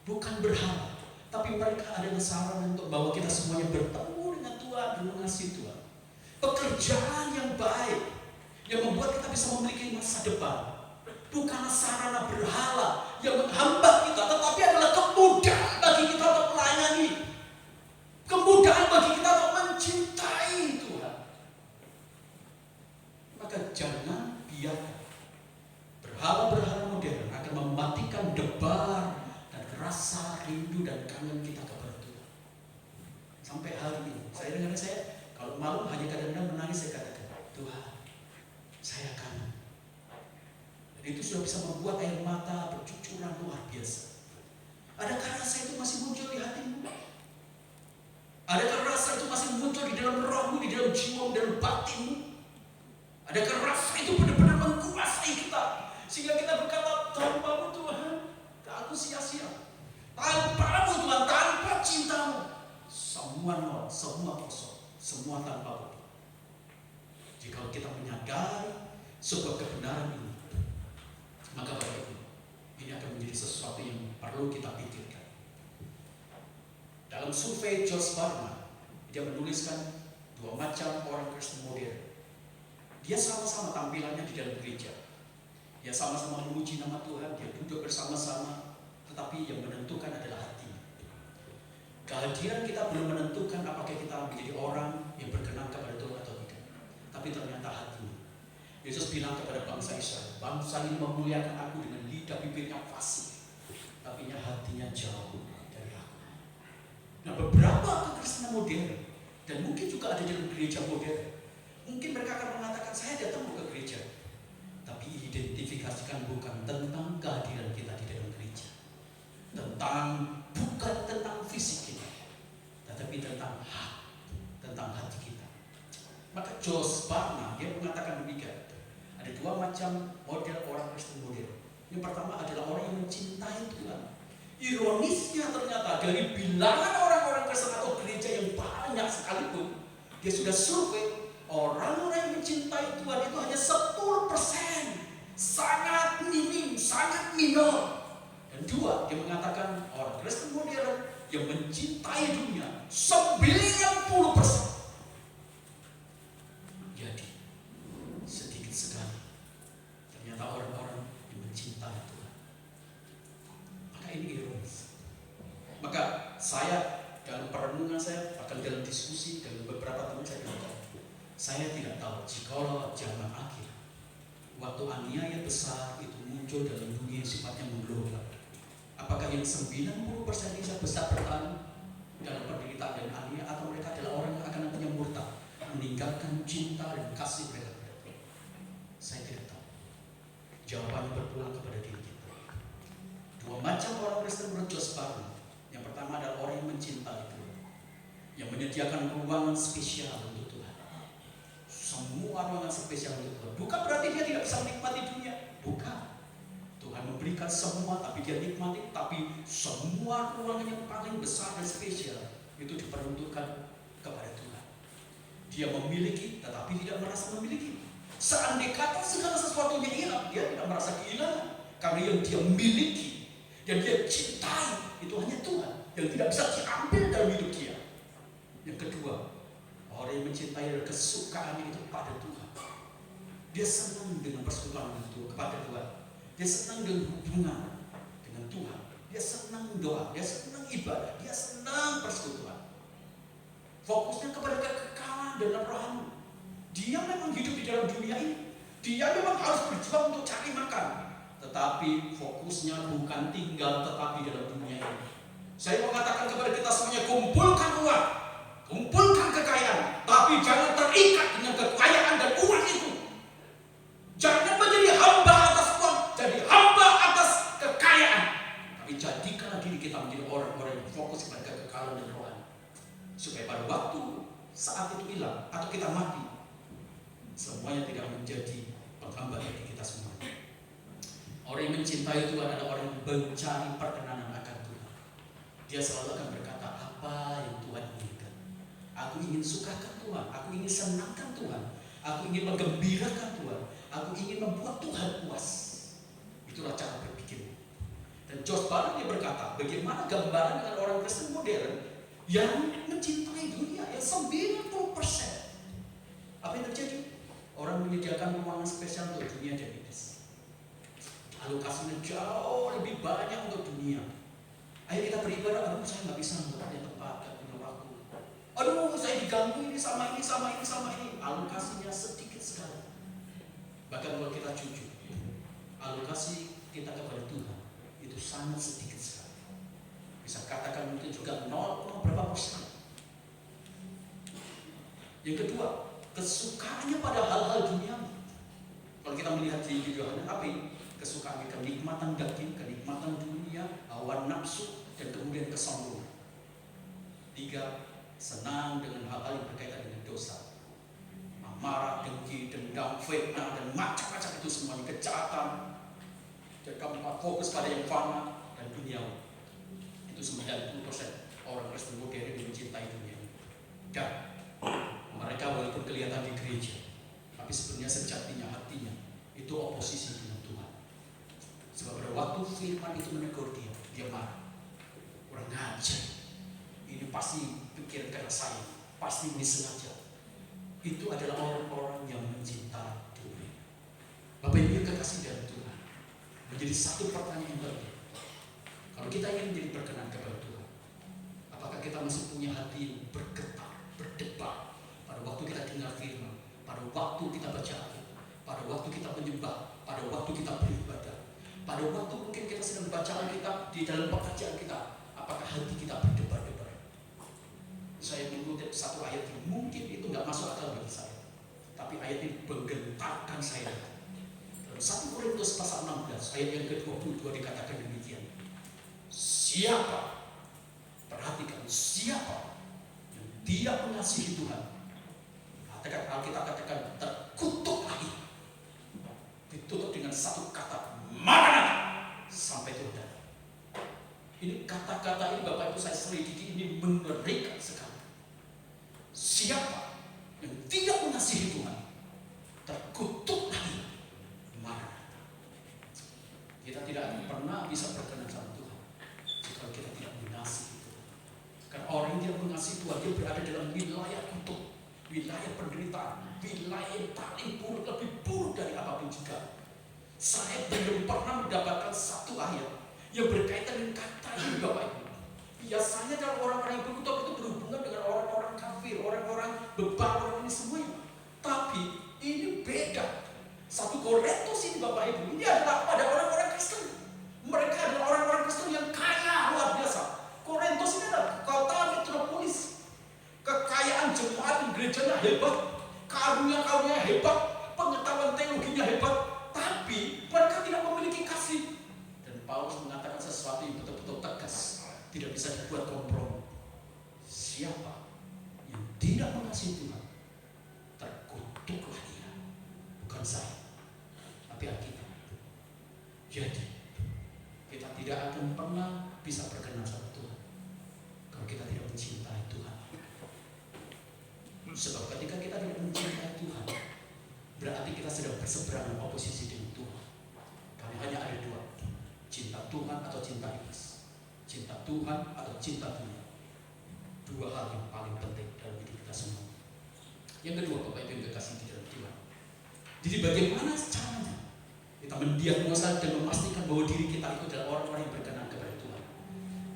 bukan berhala, tapi mereka adalah sarana untuk bahwa kita semuanya bertemu dengan Tuhan dan mengasihi Tuhan. Pekerjaan yang baik yang membuat kita bisa memiliki masa depan bukanlah sarana berhala yang menghambat kita, tetapi adalah kemudahan bagi kita untuk melayani, kemudahan bagi kita untuk mencintai Tuhan. Maka jangan biarkan berhala-berhala modern akan mematikan debar dan rasa rindu dan kangen kita kepada Tuhan. Sampai hari ini, saya kalau malam hanya kadang-kadang menangis, saya katakan, Tuhan, saya kangen. Dan itu sudah bisa membuat air mata bercucuran luar biasa. Adakah rasa itu masih muncul di hatimu? Adakah rasa itu masih muncul di dalam rohmu, di dalam jiwamu, di dalam batinmu? Adakah rasa itu benar-benar menguasai kita sehingga kita berkata, tanpamu Tuhan, aku sia-sia. Tanpamu Tuhan, tanpa cintamu, semua nol, semua kosong, semua tanpa bukti. Jika kita menyadari sebuah kebenaran ini, maka Bapak Ibu, ini akan menjadi sesuatu yang perlu kita pikirkan. Dalam survei Josh Barna, dia menuliskan dua macam orang Kristen modern. Dia sama-sama tampilannya di dalam gereja. Dia sama-sama memuji nama Tuhan, dia duduk bersama-sama, tetapi yang menentukan adalah hati. Kehadiran kita belum menentukan apakah kita menjadi orang yang berkenan kepada Tuhan atau tidak. Tapi ternyata hatinya. Yesus bilang kepada bangsa Israel, bangsa ini memuliakan aku dengan lidah bibirnya fasih, tapi hatinya jauh dari aku. Nah, beberapa kekristenan modern, dan mungkin juga ada dalam gereja modern, mungkin mereka akan mengatakan, saya datang ke gereja, tapi identifikasikan bukan tentang kehadiran kita di dalam gereja, bukan tentang fisik kita, tetapi tentang hati kita. Maka Josh Barna dia mengatakan demikian. Ada dua macam model orang Kristen modern. Yang pertama adalah orang yang mencintai Tuhan. Ironisnya ternyata dari bilangan orang-orang Kristen atau gereja yang banyak sekalipun, dia sudah survei orang-orang yang mencintai Tuhan itu hanya 10%, sangat minim, sangat minor. Dan dua, dia mengatakan orang Kristen modern yang mencintai dunia 90%. Jadi sedikit sekali ternyata orang-orang yang mencintai Tuhan. Maka ini ironis. Maka saya dalam perenungan saya, bahkan dalam diskusi dengan beberapa teman saya bilang, saya tidak tahu jikalau zaman akhir, waktu aniaya besar itu muncul dalam dunia yang sifatnya mengglobal, apakah yang 90% bisa besar bertahan dalam penderitaan dan aniaya, atau mereka adalah orang yang akan nantinya murtad, meninggalkan cinta dan kasih mereka kepada Tuhan? Saya tidak tahu. Jawabannya berpulang kepada diri kita. Dua macam orang Kristen menurut Josh Barna. Yang pertama pertama adalah orang yang mencintai Tuhan, yang menyediakan ruangan spesial untuk Tuhan. Semua ruangan spesial untuk Tuhan. Bukan berarti dia tidak bisa menikmati dunia, bukan. Tuhan memberikan semua, tapi dia nikmati. Tapi semua ruangan yang paling besar dan spesial itu diperuntukkan kepada Tuhan. Dia memiliki, tetapi tidak merasa memiliki. Seandainya kata segala sesuatunya hilang, dia tidak merasa kehilangan. Karena yang dia miliki, yang dia cintai, itu hanya Tuhan. Yang tidak bisa diambil dalam hidup dia. Yang kedua, orang yang mencintai adalah kesukaannya itu kepada Tuhan. Dia senang dengan persekutuan itu kepada Tuhan. Dia senang dengan hubungan dengan Tuhan. Dia senang doa, dia senang ibadah, dia senang persekutuan. Fokusnya kepada kekekalan dalam rohani. Dia memang hidup di dalam dunia ini. Dia memang harus berjuang untuk cari makan. Tetapi fokusnya bukan tinggal tetapi dalam dunia ini. Saya mau katakan kepada kita semuanya, kumpulkan uang, kumpulkan kekayaan, tapi jangan terikat dengan kekayaan dan uang itu. Jangan menjadi hamba atas uang, jadi hamba atas kekayaan. Tapi jadikanlah diri kita menjadi orang-orang yang fokus pada kekekalan dan rohani. Supaya pada waktu saat itu hilang atau kita mati, semuanya tidak menjadi penghamba bagi kita semua. Orang yang mencintai Tuhan adalah orang yang mencari perkenanan akan Tuhan. Dia selalu akan berkata, apa yang Tuhan inginkan? Aku ingin sukakan Tuhan, aku ingin senangkan Tuhan, aku ingin menggembirakan Tuhan, aku ingin membuat Tuhan puas. Itulah cara berpikir. Dan Josh Barron dia berkata, bagaimana gambaran dengan orang Kristen modern yang mencintai dunia yang 90%. Apa yang terjadi? Orang menyediakan ruangan spesial untuk dunia diabetes. Alokasinya jauh lebih banyak untuk dunia. Ayo kita beribadah, aduh saya nggak bisa, nggak ada tempat, nggak punya waktu. Aduh saya diganggu ini sama ini, sama ini, sama ini. Alokasinya sedikit sekali. Bahkan kalau kita jujur, alokasi kita kepada Tuhan itu sangat sedikit sekali. Bisa katakan mungkin juga 0, berapa persen. Yang kedua, kesukaannya pada hal-hal duniawi. Kalau kita melihat di Yohanes apa ini? Kesukaannya kenikmatan daging, kenikmatan dunia, hawa nafsu, dan kemudian kesombongan. 3, senang dengan hal-hal yang berkaitan dengan dosa. Amarah, dengki, dendam, fitnah, dan macam-macam itu semuanya kejahatan. Dan kamu fokus pada yang fana dan duniawi. Itu 90% orang Kristen modern yang mencintai dunia ini. Dan mereka walaupun kelihatan di gereja, tapi sebenarnya sejatinya hatinya itu oposisi dengan Tuhan. Sebab pada waktu firman itu menegur dia marah. Kurang ajar. Ini pasti pikiran karena saya, pasti ini sengaja. Itu adalah orang-orang yang mencintai dunia. Bapak Ibu yang kekasih dalam Tuhan, menjadi satu pertanyaan yang penting. Kalau kita ingin menjadi berkenan kepada Tuhan, apakah kita masih punya hati yang bergetar, berdebar pada waktu kita dengar firman, pada waktu kita baca Alkitab, pada waktu kita menyembah, pada waktu kita beribadah, pada waktu mungkin kita sedang baca Alkitab di dalam pekerjaan kita, apakah hati kita berdebar-debar? Saya mengutip satu ayat yang mungkin itu nggak masuk akal bagi saya, tapi ayat ini menggentarkan saya. Dalam 1 Korintus pasal 16 ayat yang ke-22 dikatakan demikian. Siapa, perhatikan, siapa yang tidak mengasihi Tuhan, katakan Alkitab katakan terkutuklah ia. Ditutup dengan satu kata, Maranatha, sampai Tuhan datang. Ini kata-kata ini Bapak Ibu saya selidiki, ini mengerikan sekali. Siapa yang tidak mengasihi Tuhan, terkutuklah ia. Maranatha. Kita tidak akan pernah bisa berkenan sama Tuhan jika kita tidak mengasihi Tuhan. Karena orang yang tidak mengasihi Tuhan, dia berada dalam wilayah kutuk, wilayah penderitaan, wilayah yang paling buruk, lebih buruk dari apapun juga. Saya belum pernah mendapatkan satu ayat yang berkaitan dengan kata ini Bapak Ibu. Biasanya kalau orang-orang yang berkutuk itu berhubungan dengan orang-orang kafir, orang-orang bebal, orang ini semuanya. Tapi ini beda. 1 Korintus ini Bapak Ibu, ini adalah pada orang-orang Kristen. Mereka adalah orang-orang Kristen yang kaya luar biasa. Korintus ini adalah kota metropolis. Kekayaan jemaat di gerejanya hebat, karunia-karunia hebat, pengetahuan teologinya hebat, tapi mereka tidak memiliki kasih. Dan Paulus mengatakan sesuatu yang betul-betul tegas, tidak bisa dibuat berarti kita sedang berseberangan oposisi dengan Tuhan. Karena hanya ada dua, cinta Tuhan atau cinta iblis, cinta Tuhan atau cinta dunia. Dua hal yang paling penting dalam hidup kita semua. Yang kedua, Bapak Ibu yang kekasih di dalam Tuhan, jadi bagaimana caranya kita mendiagnosa dan memastikan bahwa diri kita itu adalah orang-orang yang berkenan kepada Tuhan.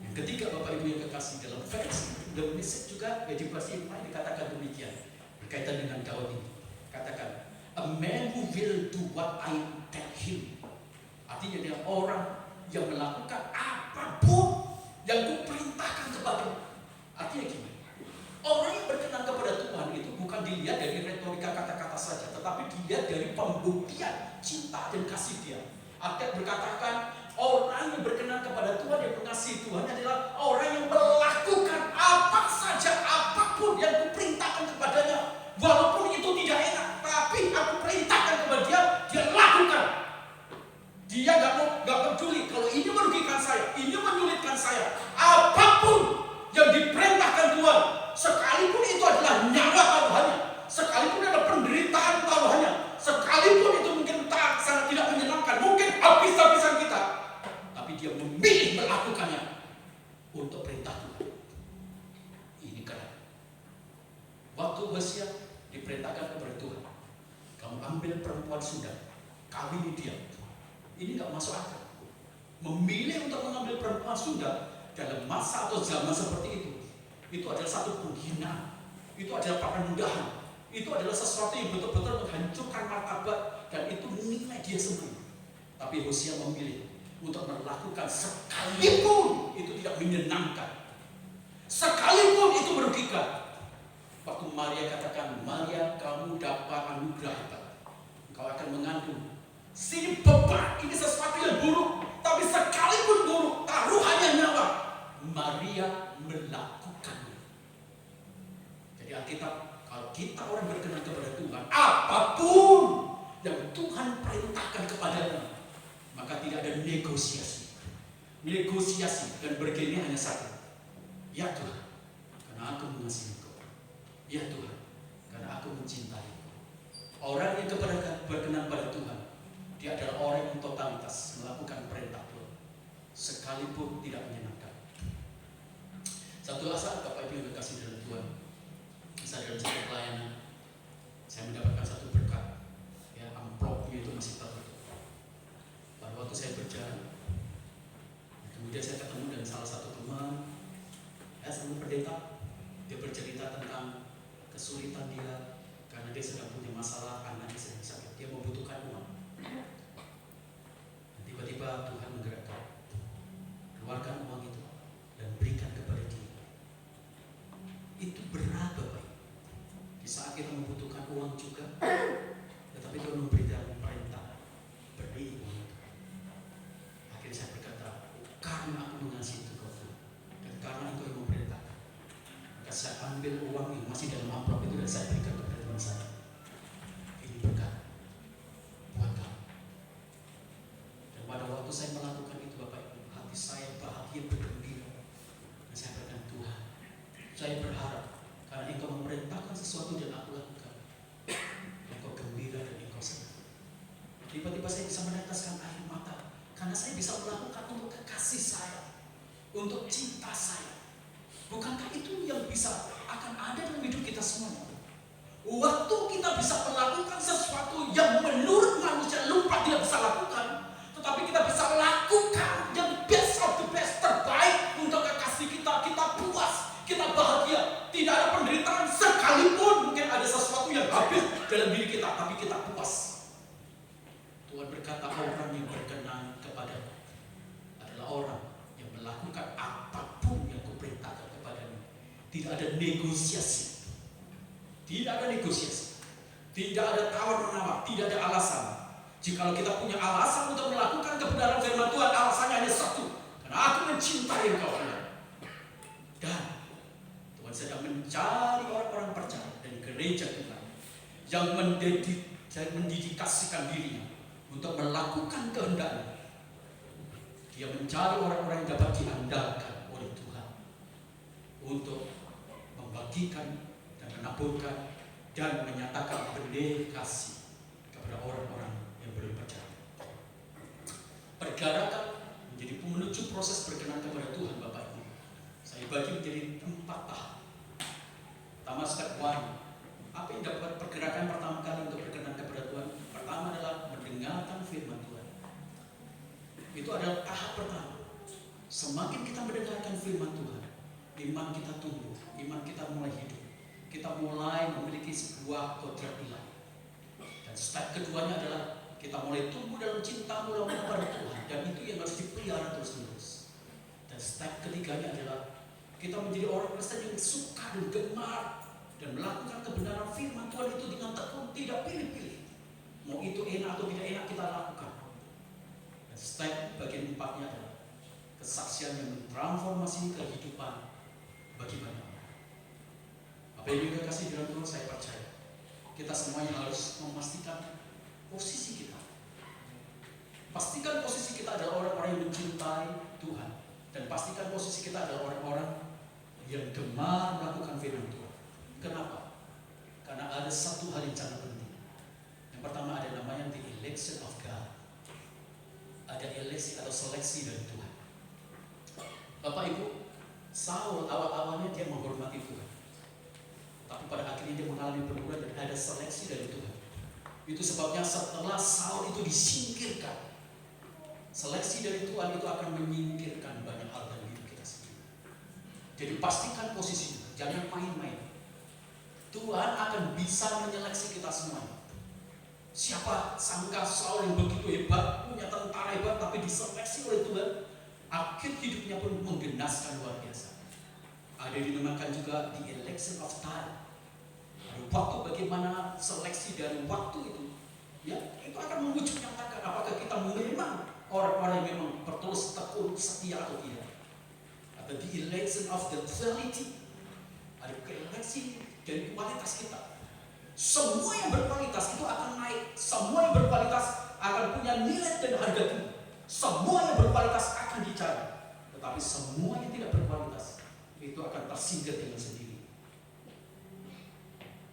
Yang ketiga, Bapak Ibu yang kekasih, dalam versi The Message juga di versi yang lain dikatakan demikian berkaitan dengan Daud ini. Katakan, a man who will do what I tell him. Artinya dia orang yang melakukan apapun yang kuperintahkan kepadanya. Artinya gini, orang yang berkenan kepada Tuhan itu bukan dilihat dari retorika kata-kata saja, tetapi dilihat dari pembuktian cinta dan kasih dia. Alkitab berkatakan orang yang berkenan kepada Tuhan, yang mengasihi Tuhan adalah orang yang melakukan apa saja, apapun yang kuperintahkan kepadanya. Walaupun itu tidak enak, tapi aku perintahkan kepada dia, dia lakukan. Dia gak peduli kalau ini merugikan saya, ini menyulitkan saya. Apapun yang diperintahkan Tuhan, sekalipun itu adalah nyawa taruhannya, sekalipun ada penderitaan taruhannya, sekalipun itu mungkin sangat tidak menyenangkan, mungkin habis-habisan kita, tapi dia memilih melakukannya untuk perintah Tuhan. Ini keren. Waktu Hosea diperintahkan kepada Tuhan, kamu ambil perempuan Sudan, kawini dia. Ini gak masuk akal. Memilih untuk mengambil perempuan Sudan dalam masa atau zaman seperti itu adalah satu penghinaan, itu adalah perendahan, itu adalah sesuatu yang betul-betul menghancurkan martabat, dan itu menilai dia sendiri. Tapi Hosea memilih untuk melakukan sekalipun itu tidak menyenangkan, sekalipun itu merugikan. Waktu Maria katakan, Maria, kamu dapat anugerah, engkau akan mengandung. Sini beban, ini sesuatu yang buruk, tapi sekalipun buruk, taruhannya nyawa, Maria melakukannya. Jadi Alkitab, kalau kita orang berkenan kepada Tuhan, apapun yang Tuhan perintahkan kepadanya, maka tidak ada negosiasi. Negosiasi dan bergennya hanya satu. Ya Tuhan, karena aku mengasihi Engkau. Ya Tuhan, karena aku mencintai Engkau. Orang yang berkenan pada Tuhan, dia adalah orang yang totalitas melakukan perintah Tuhan, sekalipun tidak menyenangkan. Satu saat Bapak Ibu yang dikasih dalam Tuhan, saya dalam satu pelayanan, saya mendapatkan satu berkat, ya, amplopnya itu masih tertutup. Pada waktu saya berjalan, kemudian saya ketemu dengan salah satu teman, sama pendeta, dia bercerita tentang kesulitan dia karena dia sedang punya masalah, anaknya sedang sakit, dia membutuhkan uang. Tiba-tiba Tuhan menggerakkan, keluarkan uang itu dan berikan kepada dia. Itu berat Bapak. Di saat kita membutuhkan uang juga, tetapi Tuhan memberikan perintah, beri uang itu. Akhirnya saya berkata, karena aku mengasihi Engkau Tuhan, dan karena Engkau yang memerintahkan, maka saya ambil uang yang masih dalam amplop itu dan saya berikan kepada teman saya. Ini berkat buat kamu. Dan pada waktu saya melakukan itu Bapak Ibu, hati saya bahagia, bergembira. Dan saya berkata, Tuhan, saya berharap karena Engkau memerintahkan sesuatu dan aku lakukan, Engkau gembira dan Engkau senang. Tiba-tiba saya bisa meneteskan air mata karena saya bisa melakukan untuk kekasih saya, untuk cinta saya. Bukankah itu yang bisa akan ada dalam hidup kita semuanya? Waktu kita bisa melakukan sesuatu yang menurut manusia lumrah tidak bisa lakukan, tetapi kita bisa lakukan yang best of the best, terbaik untuk kekasih kita. Kita puas, kita bahagia, tidak ada penderitaan sekalipun mungkin ada sesuatu yang habis dalam diri kita, tapi kita puas. Tuhan berkata, orang yang berkenan kepada adalah orang yang melakukan apapun yang kuperintahkan kepadanya. Tidak ada negosiasi. Tidak ada negosiasi. Tidak ada tawar-menawar, tidak ada alasan. Jika kita punya alasan untuk melakukan kebenaran firman Tuhan, alasannya hanya satu, karena aku mencintai Engkau. Dan Tuhan sedang mencari orang-orang percaya dari gereja Tuhan yang mendedikasikan dirinya untuk melakukan kehendaknya. Dia mencari orang-orang yang dapat diandalkan oleh Tuhan untuk membagikan dan menaburkan dan menyatakan benih kasih kepada orang-orang yang belum percaya. Pergerakan menjadi menuju proses berkenan kepada Tuhan Bapak Ibu. Saya bagi menjadi 4 tahap. Pertama, step 1. Apa yang dapat pergerakan pertama kali untuk berkenan kepada Tuhan? Pertama adalah mendengarkan firman Tuhan. Itu adalah tahap pertama. Semakin kita mendengarkan firman Tuhan, iman kita tumbuh, iman kita mulai hidup. Kita mulai memiliki sebuah kodrat ilahi. Dan step keduanya adalah kita mulai tumbuh dalam cinta mula-mula kepada Tuhan. Dan itu yang harus dipelihara terus-menerus. Dan step ketiganya adalah kita menjadi orang Kristen yang suka dan gemar dan melakukan kebenaran firman Tuhan itu dengan tekun, tidak pilih-pilih. Mau itu enak atau tidak enak kita lakukan. Dan step bagian 4-nya adalah kesaksian yang mentransformasi kehidupan bagi banyak orang. Apa yang juga kasih dalam Tuhan, saya percaya kita semuanya harus memastikan posisi kita. Pastikan posisi kita adalah orang-orang yang mencintai Tuhan. Dan pastikan posisi kita adalah orang-orang yang gemar melakukan firman Tuhan. Kenapa? Karena ada satu hal yang sangat penting. Yang pertama ada namanya the election of God. Ada eleksi atau seleksi dari Tuhan. Bapak Ibu, Saul awal-awalnya dia menghormati Tuhan. Tapi pada akhirnya dia mengalami penurunan dan ada seleksi dari Tuhan. Itu sebabnya setelah Saul itu disingkirkan, seleksi dari Tuhan itu akan menyingkirkan banyak hal dalam hidup kita sendiri. Jadi pastikan posisinya, jangan main-main. Tuhan akan bisa menyeleksi kita semuanya. Siapa sangka Saul yang begitu hebat, punya tentara hebat, tapi diseleksi oleh Tuhan, akhir hidupnya pun menggenaskan luar biasa. Ada yang dinamakan juga the election of time. Ada waktu bagaimana seleksi dari waktu itu, ya itu akan menguji nyatakan apakah kita memang orang-orang yang memang bertulus tekun setia atau tidak. Atau the election of the quality. Ada eleksi dari kualitas kita. Semua yang berkualitas itu akan naik. Semua yang berkualitas akan punya nilai dan harga tinggi. Semua yang berkualitas akan dicari. Tetapi semua yang tidak berkualitas itu akan tersingkir dengan sendiri.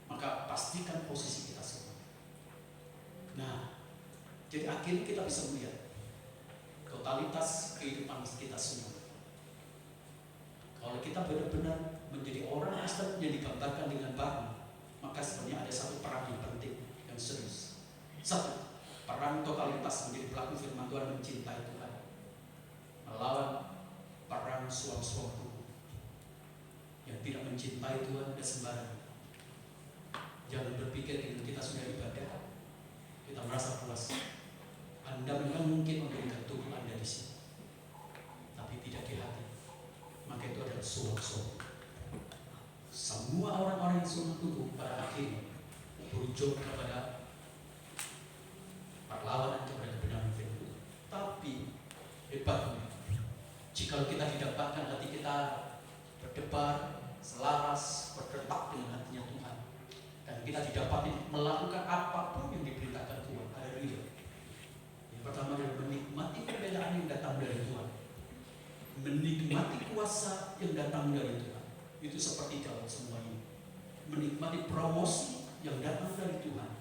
Maka pastikan posisi kita semua. Nah, jadi akhirnya kita bisa melihat totalitas kehidupan kita semua. Kalau kita benar-benar menjadi orang Kristen yang digambarkan dengan baru, maka sebenarnya ada satu perang yang penting, yang serius. Satu, perang totalitas menjadi pelaku firman Tuhan, mencintai Tuhan, melawan perang suam-suam hukum yang tidak mencintai Tuhan dan sembarangan. Jangan berpikir dengan kita sudah ibadah, kita merasa puas. Anda memang mungkin memberikan tubuh Anda di sini, tapi tidak di hati. Maka itu adalah suam-suam. Semua orang-orang yang suam tubuh pada akhirnya berujung kepada perlawanan kepada kebenaran firman. Tapi hebatnya, jika kita didapatkan hati kita berdebar, selaras, berdetak dengan hatinya Tuhan, dan kita didapati melakukan apapun yang diperintahkan Tuhan, ada ridho. Yang pertama adalah menikmati perbedaan yang datang dari Tuhan, menikmati kuasa yang datang dari Tuhan. Itu seperti dalam semua ini, menikmati promosi yang datang dari Tuhan,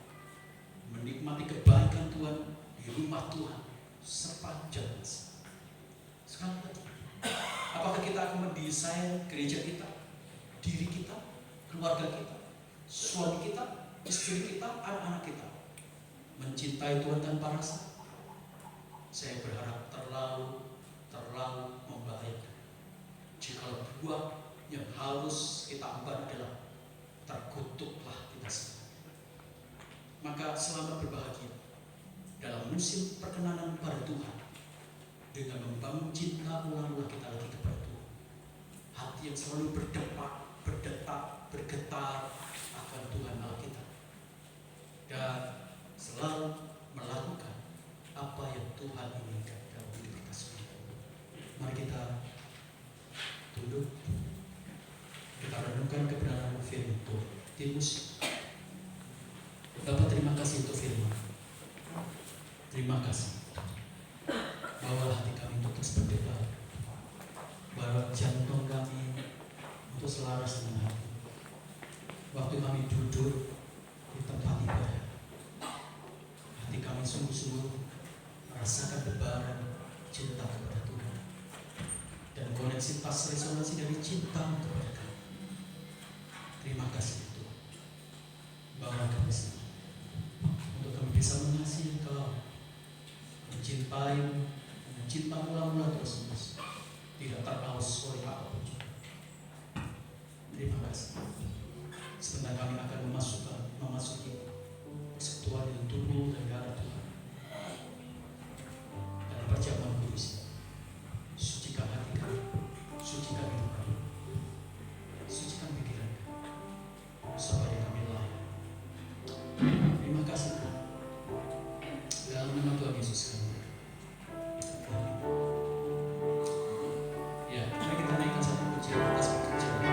menikmati kebaikan Tuhan di rumah Tuhan sepanjang masa. Sekali lagi, apakah kita akan mendesain gereja kita, diri kita, keluarga kita, suami kita, istri kita, anak-anak kita mencintai Tuhan tanpa rasa? Saya berharap terlalu membahayakan jika buah yang harus kita emban adalah terkutuklah kita semua. Maka selamat berbahagia dalam musim perkenanan pada Tuhan dengan membangun cinta mula-mula kita lagi kepada Tuhan. Hati yang selalu berdetak, bergetar akan Tuhan Allah kita, dan selalu melakukan apa yang Tuhan inginkan dalam hidup kita semua. Mari kita tunduk, kita renungkan kebenaran firman Tuhan. Timus, Bapak terima kasih untuk firman. Terima kasih. Bawa hati kami untuk terus berdebar. Bawa jantung kami untuk selaras dengan hati. Waktu kami duduk di tempat ibadah, tebaran cinta kepada Tuhan dan koneksitas resonansi dari cinta kepada Kau. Terima kasih Tuhan. Bahwa kami semua untuk kami bisa mengasihi Kau, mencintai, mencinta mula-mula terus-menerus, tidak terhaus oleh apapun juga. Terima kasih. Sebentar kami akan memasuki persekutuan dengan tubuh dan darah Tuhan. Dan perjamuan kudus, sucikan hati kami, sucikan hidup kami, sucikan pikiran kami, supaya kami layak. Terima kasih Tuhan. Dalam nama Tuhan Yesus kami. Ya, mari kita naikkan satu pujian atas pekerjaan.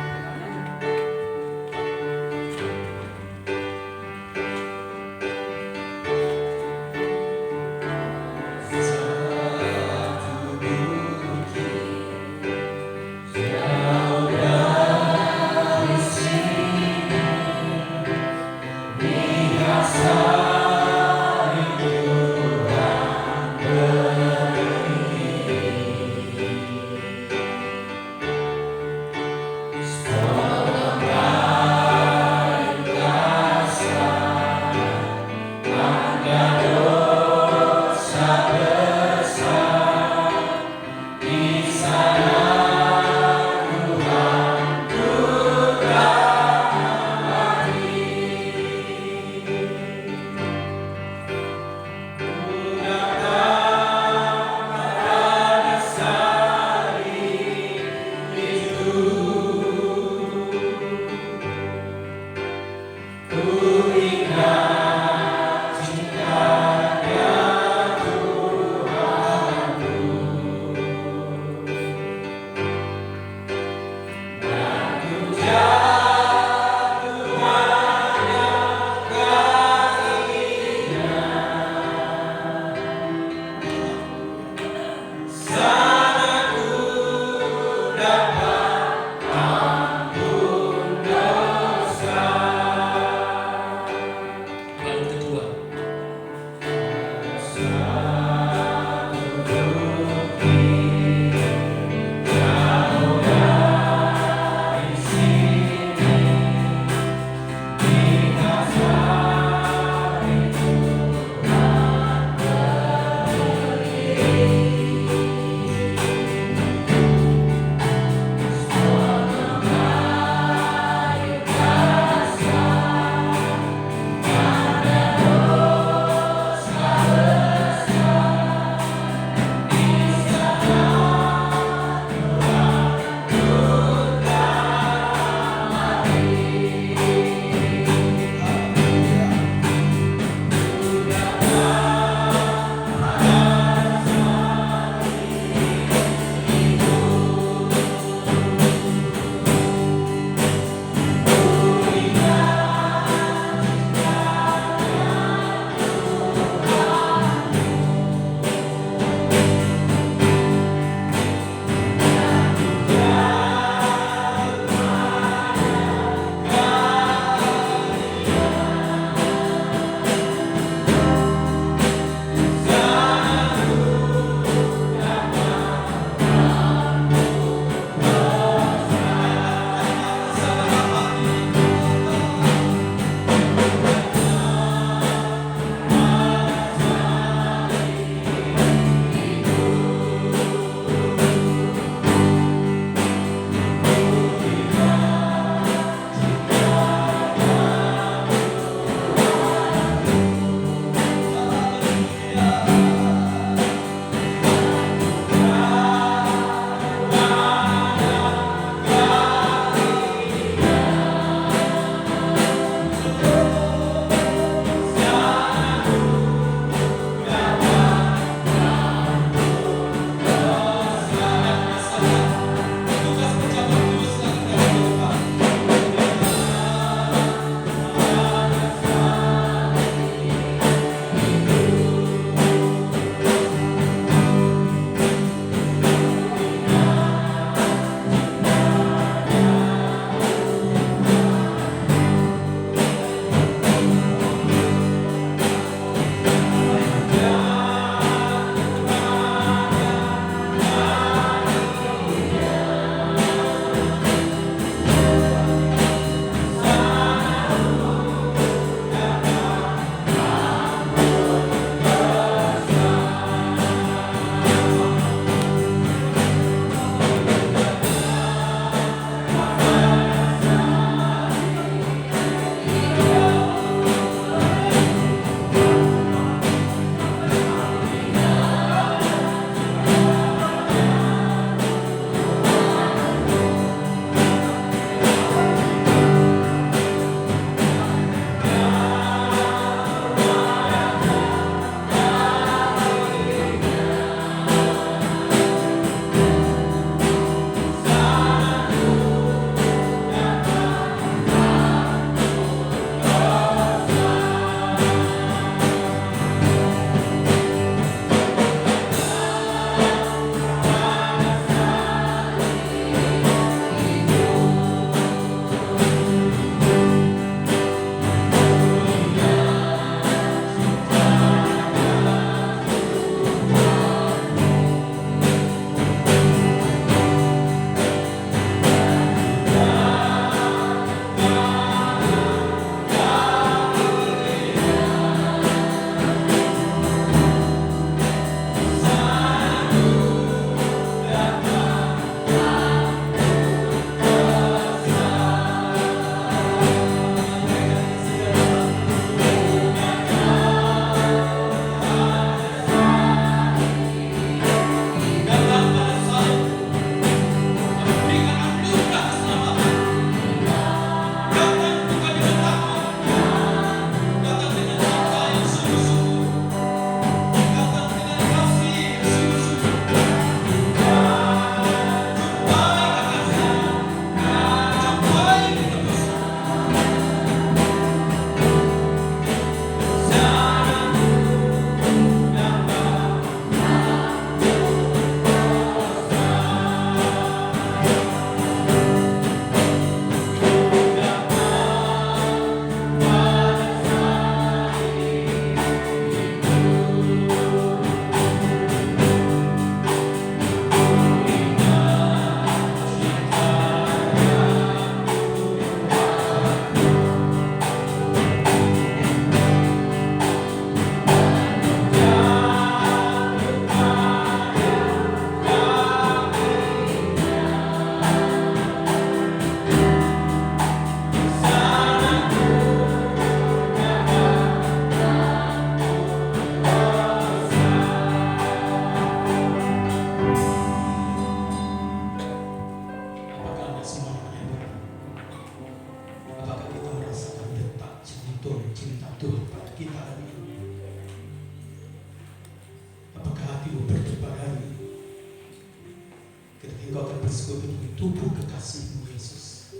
bersekutu dengan tubuh kekasihmu Yesus.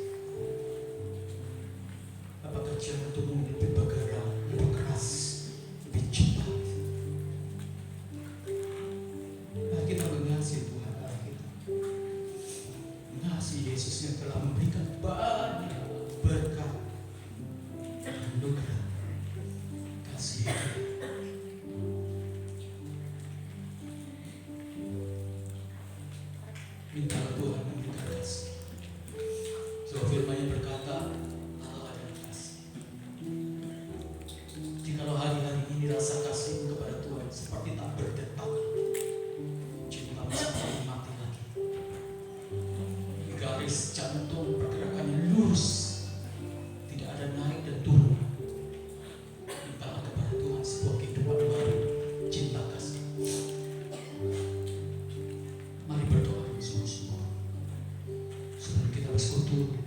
Apakah jantungmu lebih bergerak, lebih keras, lebih cepat? Mari kita mengasihi Tuhan Allah kita, mengasihi Yesus yang telah memberikan banyak berkat, anugerah, kasih. Mintalah Tuhan memberikan kasih. Sebab firman-Nya berkata, Allah adalah kasih. Jikalau hari-hari ini rasa kasihmu kepada Tuhan seperti tak berdetak, cintamu seperti mati lagi. Garis jantung pergerakannya lurus, tidak ada naik dan turun. Mintalah kepada Tuhan sebuah kehidupan baru, cinta kasih. Mari berdoa sungguh-sungguh sebelum kita bersekutu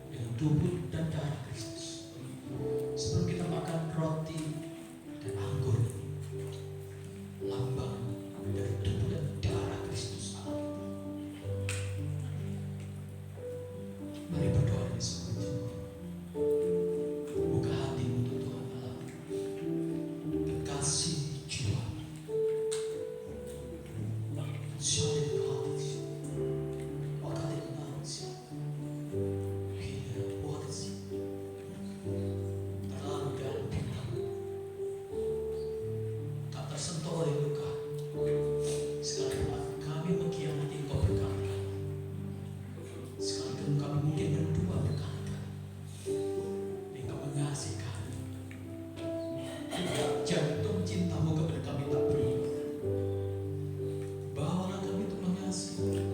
dengan tubuh dan darah Kristus, sebelum kita makan roti dan anggur, lambang dari tubuh dan darah Kristus Allah. Mari berdoa dengan sungguh-sungguh. Buka hatimu untuk Tuhan Allah, kekasih jiwa. Shut it down. Jantung cintamu kepada kami tak berubah. Bawalah kami untuk mengasihi.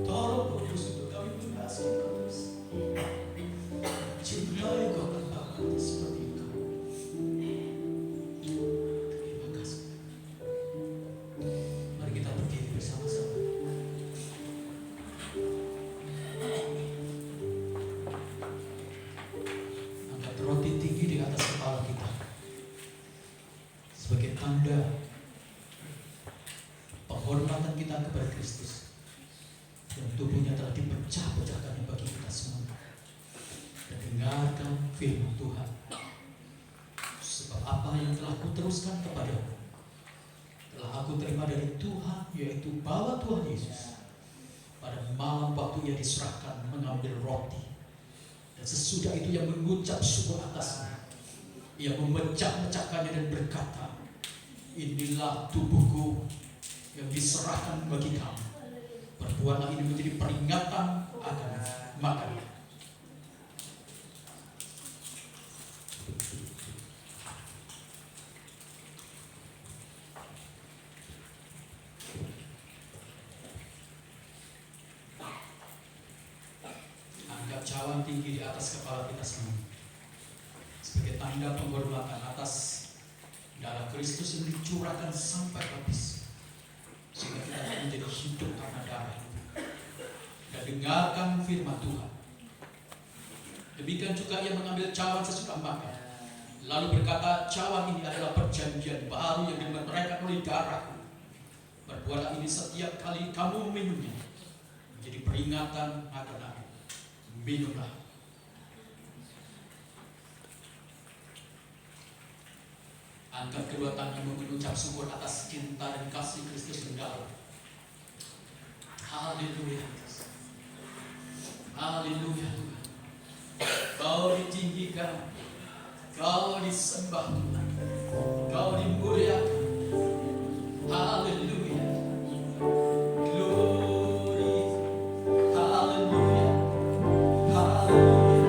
Tolong Roh Kudus untuk kami mengasihi terus. Cintai Kau tanpa batas seperti Engkau. Terima kasih. Mari kita berdiri bersama-sama. Angkat roti tinggi di atas kepala kita sebagai tanda penghormatan kita kepada Kristus yang tubuhnya telah dipecah-pecahkan bagi kita semua. Dan dengarkan firman Tuhan. Sebab apa yang telah kuteruskan kepadamu telah aku terima dari Tuhan, yaitu bahwa Tuhan Yesus pada malam waktu Ia diserahkan mengambil roti, dan sesudah itu Ia mengucap syukur atasnya. Ia memecah-mecahkannya dan berkata, inilah tubuhku yang diserahkan bagi kamu. Perbuatlah ini menjadi peringatan akan makannya. Angkat cawan tinggi di atas kepala kita semua sebagai tanda penghormatan atas darah Kristus yang dicurahkan sampai habis, sehingga kita menjadi hidup karena darah itu. Dan dengarkan firman Tuhan. Demikian juga Ia mengambil cawan sesudah makan, lalu berkata, cawan ini adalah perjanjian baru yang dimeteraikan oleh darahku. Berbuatlah ini setiap kali kamu meminumnya, jadi peringatan akan aku. Minumlah. Angkat kedua tanganmu mengucap syukur atas cinta dan kasih Kristus mendalam. Haleluya. Haleluya. Kau ditinggikan, kau disembah Tuhan, kau dimuliakan. Haleluya. Glory. Haleluya. Haleluya.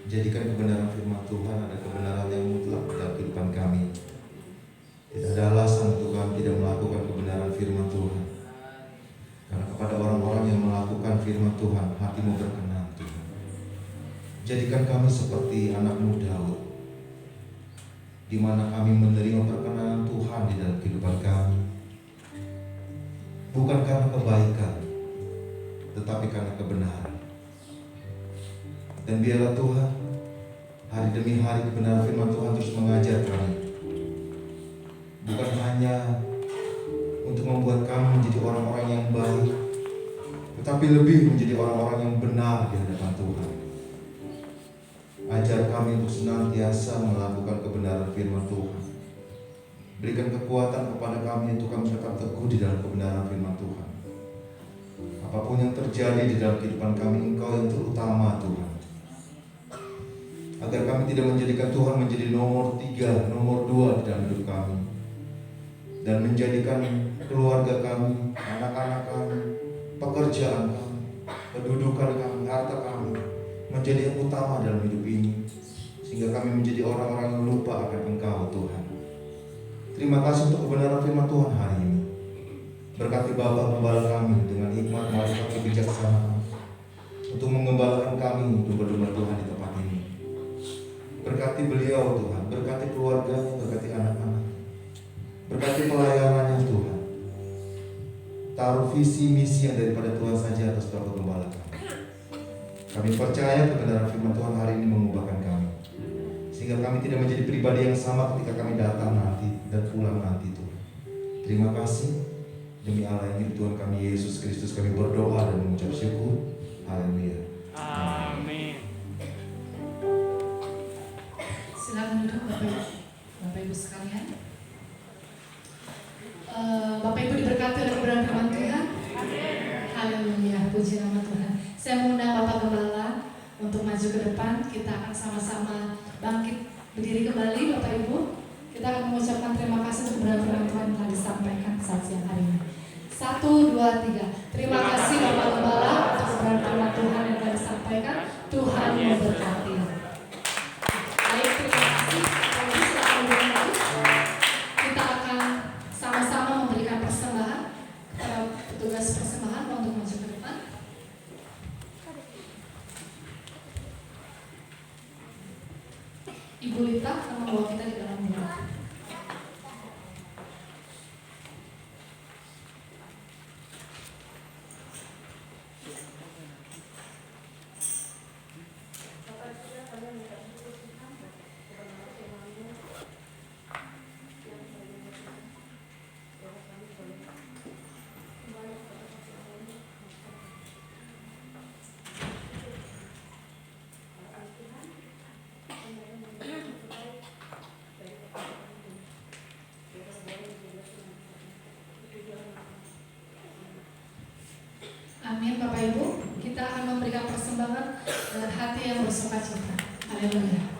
Jadikan kebenaran firman Tuhan ada kebenaran yang mutlak dalam kehidupan kami. Tidak ada alasan untuk kami tidak melakukan kebenaran firman Tuhan. Karena kepada orang-orang yang melakukan firman Tuhan, hatimu berkenan Tuhan. Jadikan kami seperti anak-Mu Daud, di mana kami menerima perkenanan Tuhan di dalam kehidupan kami. Bukan karena kebaikan, tetapi karena kebenaran. Dan biarlah Tuhan, hari demi hari kebenaran firman Tuhan terus mengajar kami. Bukan hanya untuk membuat kami menjadi orang-orang yang baik, tetapi lebih menjadi orang-orang yang benar di hadapan Tuhan. Ajar kami untuk senantiasa melakukan kebenaran firman Tuhan. Berikan kekuatan kepada kami untuk kami tetap teguh di dalam kebenaran firman Tuhan. Apapun yang terjadi di dalam kehidupan kami, Engkau yang terutama Tuhan. Agar kami tidak menjadikan Tuhan menjadi nomor 3, nomor 2 di dalam hidup kami. Dan menjadikan keluarga kami, anak-anak kami, pekerjaan kami, kedudukan kami, harta kami menjadi yang utama dalam hidup ini. Sehingga kami menjadi orang-orang yang lupa akan Engkau Tuhan. Terima kasih untuk kebenaran firman Tuhan hari ini. Berkati Bapa Gembala kami dengan hikmat, marifat, kebijaksanaan untuk mengembalakan kami domba-domba Tuhan di tempat ini. Berkati beliau Tuhan, berkati keluarganya, berkati anak-anak, berkati pelayanannya Tuhan. Taruh visi misi yang daripada Tuhan saja atas Bapa Gembala kami. Kami percaya kebenaran firman Tuhan hari ini mengubahkan kami, sehingga kami tidak menjadi pribadi yang sama ketika kami datang nanti dan pulang nanti Tuhan. Terima kasih. Demi Allah yang hidup Tuhan kami Yesus Kristus kami berdoa dan mengucap syukur. Haleluya. Amin. Silakan duduk Bapak Ibu sekalian. Bapak Ibu diberkati oleh kebenaran firman Tuhan. Haleluya. kita akan sama-sama bangkit berdiri kembali Bapak Ibu. Kita akan mengucapkan terima kasih untuk kebenaran firman Tuhan yang telah disampaikan saat siang hari ini. 1, 2, 3. Terima kasih Bapak Gembala untuk kebenaran firman Tuhan yang telah disampaikan. Tuhan memberkati. Baik, terima kasih. Silakan berdiri. Kita akan sama-sama memberikan persembahan kepada petugas persembahan untuk maju ke depan. Ibu Lita akan membawa kita di dalam doa. Amin Bapak Ibu, kita akan memberikan persembahan dengan hati yang bersukacita. Haleluya.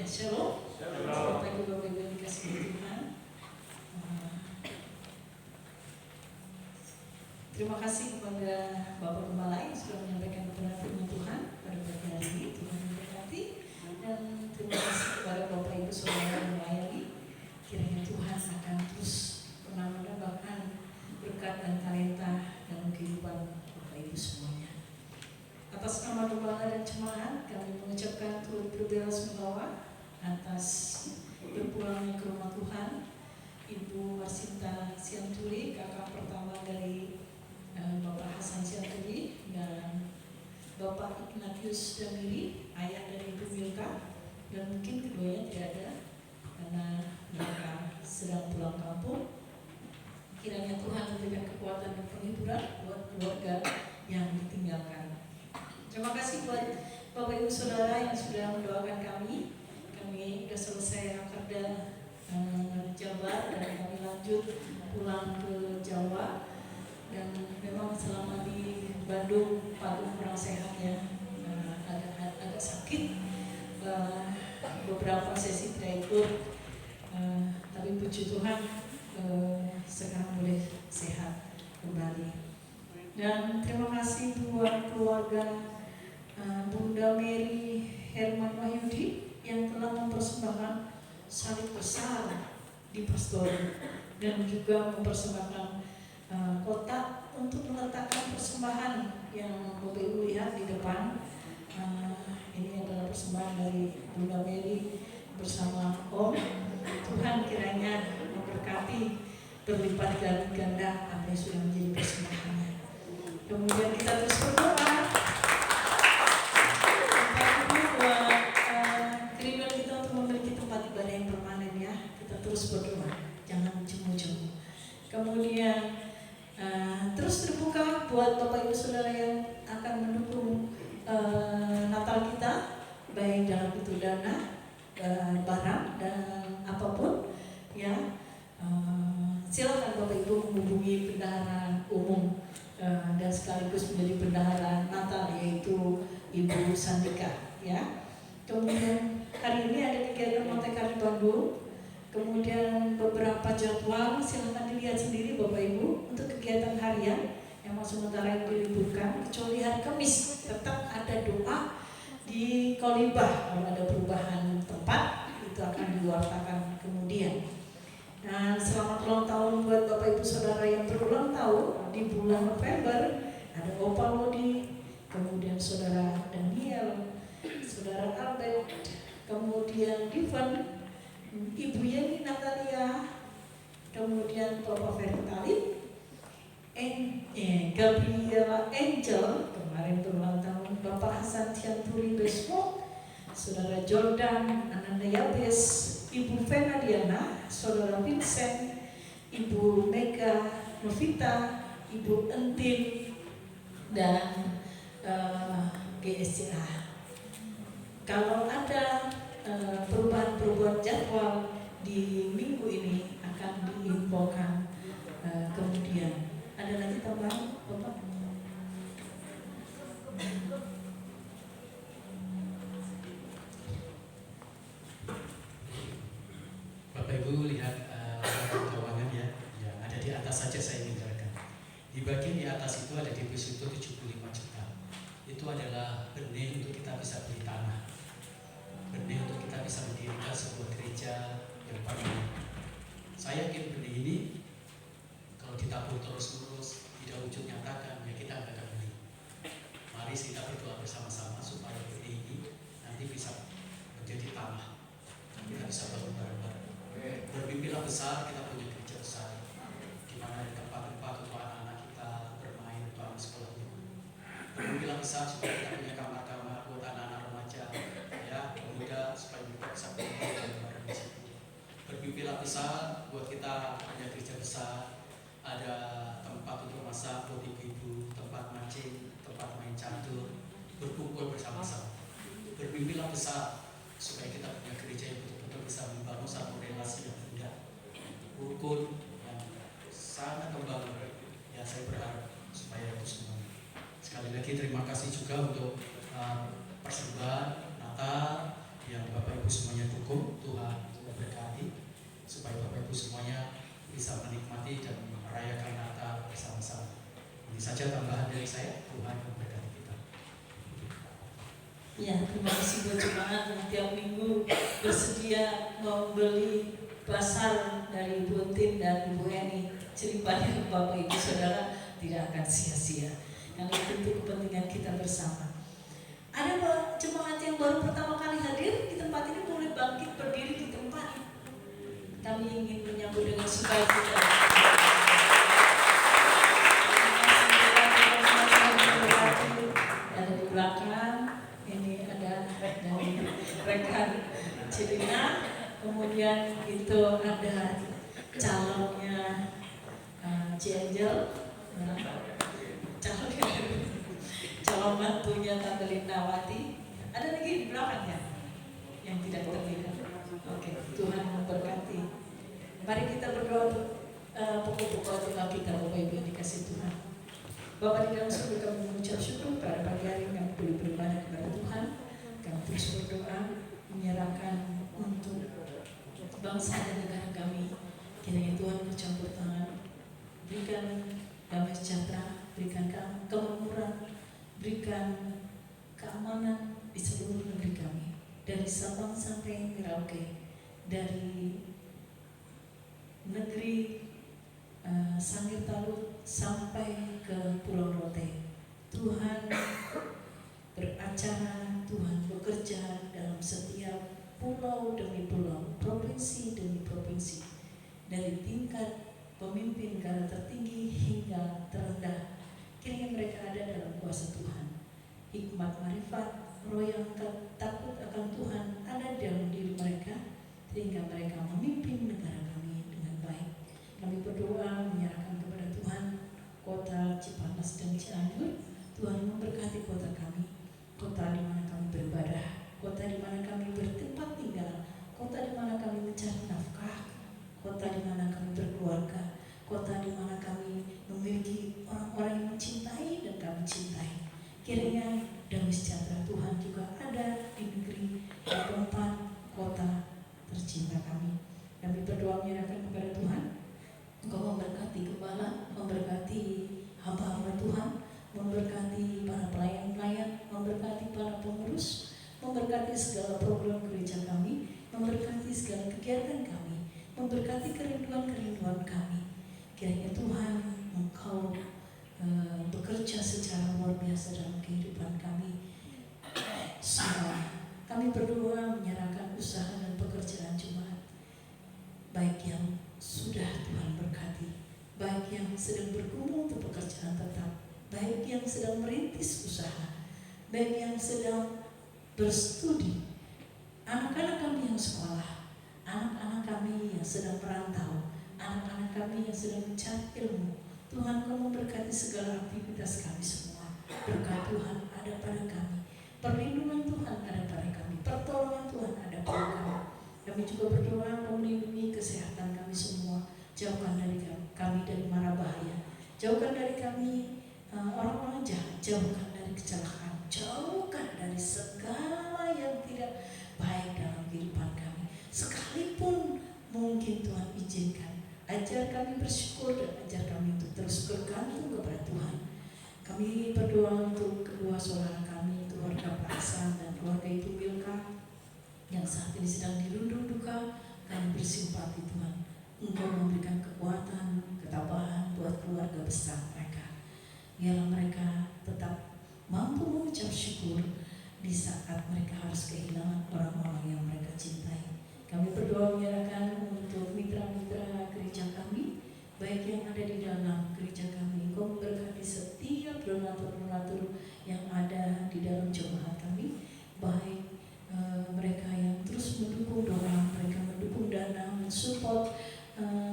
Shalom. Selamat pagi Bapak Ibu yang dikasihi Tuhan. Terima kasih kepada Bapak Gembala yang sudah menyampaikan kebenaran firman Tuhan pada pagi hari ini. Tuhan memberkati. Dan terima kasih kepada Bapak Ibu Saudara yang melayani. Kiranya Tuhan akan terus pernah menambahkan berkat dan talenta dalam kehidupan Bapak Ibu semuanya. Atas nama Gembala dan Jemaat, kami mengucapkan turut berbela-sungkawa atas berpulangnya ke rumah Tuhan Ibu Marsinta Sianturi, kakak pertama dari Bapak Hasan Sianturi, dan Bapak Ignatius Damiri, ayah dari Ibu Milka, dan mungkin keduanya tidak ada karena mereka sedang pulang kampung. Kiranya Tuhan memberikan kekuatan dan penghiburan buat keluarga yang ditinggalkan. Terima kasih buat Bapak Ibu Saudara yang sudah mendoakan kami. Kami sudah selesai rakerda Jabar dan kami lanjut pulang ke Jawa. Dan memang selama di Bandung Pak kurang sehat ya, agak sakit, beberapa sesi tidak ikut, tapi puji Tuhan sekarang boleh sehat kembali. Dan terima kasih buat keluarga Bunda Mary Herman Wahyudi yang telah mempersembahkan salib besar di Pastori dan juga mempersembahkan kotak untuk meletakkan persembahan yang Bapak Ibu lihat di depan. Ini adalah persembahan dari Bunda Mary bersama Om. Tuhan kiranya memberkati berlipat ganda apa yang sudah menjadi persembahannya. Kemudian kita terus berdoa. Bapak Ibu buat kerinduan kita untuk memiliki tempat ibadah yang permanen ya. Kita terus berdoa, jangan ujung-ujung. Kemudian terus terbuka buat Bapak Ibu Saudara yang akan mendukung Natal kita, baik dalam bentuk dana, barang dan apapun ya. Silakan Bapak Ibu menghubungi bendahara umum dan sekaligus menjadi bendahara Natal, yaitu Ibu Sandika ya. Kemudian hari ini ada kegiatan Montekari Bandung. Kemudian beberapa jadwal silakan dilihat sendiri Bapak Ibu untuk kegiatan harian yang sementara yang diliburkan, kecuali hari Kamis tetap ada doa di Kolibah. Kalau ada perubahan tempat itu akan diwartakan kemudian. Dan selamat ulang tahun buat Bapak Ibu Saudara yang berulang tahun di bulan November. Ada Opa Lodi, kemudian Saudara Daniel, Saudara Albert, kemudian Divan, Ibu Yeni Natalia, kemudian Bapak Ferry Talib, Gabriela Angel, kemarin berulang tahun, Bapak Hasan Tianturi Besmo, Saudara Jordan Ananda Yabes, Ibu Vena Diana, Saudara Vincent, Ibu Mega Novita, Ibu Entin, dan GSCA. Kalau ada perubahan-perubahan jadwal di minggu ini akan diinfokan kemudian. Ada lagi tambahan, Bapak? Bapak Ibu lihat keuangan ya, yang ada di atas saja saya ingin jelaskan. Di bagian di atas itu ada deposito 75 juta. Itu adalah benih untuk kita bisa beli tanah, benih untuk kita bisa mendirikan sebuah gereja yang permanen. Saya yakin benih ini kalau ditabur terus-menerus tidak wujud nyatakan, ya kita akan beli. Mari kita berdoa bersama-sama supaya benih ini nanti bisa menjadi tanah, kita bisa bangun bareng-bareng. Bermimpilah besar, kita punya gereja besar, di mana ada tempat-tempat untuk anak-anak kita bermain, untuk anak sekolahnya. Bermimpilah besar supaya kita punya kamar-kamar buat anak-anak remaja, ya, pemuda, supaya mereka bisa bareng-bareng di situ. Bermimpilah besar buat kita punya gereja besar, ada tempat untuk masak buat ibu-ibu, tempat mancing, tempat main catur, berkumpul bersama-sama. Bermimpilah besar supaya kita punya gereja yang betul-betul bisa membangun satu relasi yang indah, rukun, yang sangat membangun. Ya, saya berharap supaya itu semua. Sekali lagi terima kasih juga untuk persembahan Natal yang Bapak Ibu semuanya buka. saja tambahan dari saya. Tuhan memberkati kita. Ya, terima kasih buat jemaat yang tiap minggu bersedia membeli pasar dari Ibu Tin dan Ibu Eni. Ceritanya Bapak Ibu Saudara tidak akan sia-sia. Karena itu untuk kepentingan kita bersama. Ada jemaat yang baru pertama kali hadir di tempat ini, boleh bangkit berdiri di tempat. Kami ingin menyambut dengan sukacita. Ada di belakang, ini ada dari rekan Cilina, kemudian itu ada calonnya Angel, calon mantunya Tante Lindawati. Ada lagi di belakangnya yang tidak terlihat. Oke, Tuhan memberkati. Mari kita berdoa untuk pokok-pokok doa kita, Bapak Ibu yang dikasih Tuhan. Bapak di dalam surga, kami mengucap syukur pada pagi hari ini kami boleh beribadah kepada Tuhan. Kami terus berdoa menyerahkan untuk bangsa dan negara kami. Kiranya Tuhan bercampur tangan, berikan damai sejahtera, berikan kemakmuran, berikan keamanan di seluruh negeri kami, dari Sabang sampai Merauke, dari negeri Sangir Talut sampai ke Pulau Rote. Tuhan beracara, Tuhan bekerja dalam setiap pulau demi pulau, provinsi demi provinsi, dari tingkat pemimpin negara tertinggi hingga terendah. Kiranya mereka ada dalam kuasa Tuhan. Hikmat marifat, roh yang takut akan Tuhan ada dalam diri mereka, sehingga mereka memimpin negara kami dengan baik. Kami berdoa menyerahkan kepada Tuhan kota Cipanas dan Cianjur. Tuhan memberkati kota kami, kota di mana kami beribadah, kota di mana kami bertempat tinggal, kota di mana kami mencari nafkah, kota di mana kami berkeluarga, kota di mana kami memiliki orang-orang yang mencintai dan kami cintai. Kiranya damai sejahtera Tuhan juga ada di negeri, di tempat kota tercinta kami. Kami berdoa menyerahkan kepada Tuhan. Engkau memberkati gembala, memberkati hamba-hamba Tuhan, memberkati para pelayan-pelayan, memberkati para pengurus, memberkati segala program gereja kami, memberkati segala kegiatan kami, memberkati kerinduan-kerinduan kami. Kiranya Tuhan Engkau bekerja secara luar biasa dalam kehidupan kami semua. Kami berdoa menyerahkan usaha dan pekerjaan jemaat, baik yang sudah Tuhan berkati, baik yang sedang bergumul untuk pekerjaan tetap, baik yang sedang merintis usaha, baik yang sedang berstudi, anak-anak kami yang sekolah, anak-anak kami yang sedang merantau, anak-anak kami yang sedang mencari ilmu. Tuhan, Kau memberkati segala aktivitas kami semua. Berkat Tuhan ada pada kami, perlindungan Tuhan ada pada kami, pertolongan Tuhan ada pada kami. Kami juga berdoa melindungi kesehatan kami semua. Jauhkan dari kami dari mara bahaya, jauhkan dari kami orang-orang jahat, jauhkan dari kecelakaan, jauhkan dari segala yang tidak baik dalam kehidupan kami. Sekalipun mungkin Tuhan izinkan, ajar kami bersyukur dan ajar kami untuk terus bergantung kepada Tuhan. Kami berdoa untuk kedua saudara kami, keluarga Pak Hasan dan keluarga Ibu Milka yang saat ini sedang dirundung duka. Kami bersimpati Tuhan, Engkau memberikan kekuatan, ketabahan buat keluarga besar mereka. Biarlah mereka tetap mampu mengucap syukur di saat mereka harus kehilangan orang-orang yang mereka cintai. Kami berdoa menyerahkan untuk mitra-mitra gereja kami, baik yang ada di dalam gereja kami. Engkau memberkati setiap donatur-donatur yang ada di dalam jemaat kami, baik mereka yang terus mendukung doa, mereka mendukung dana, mensupport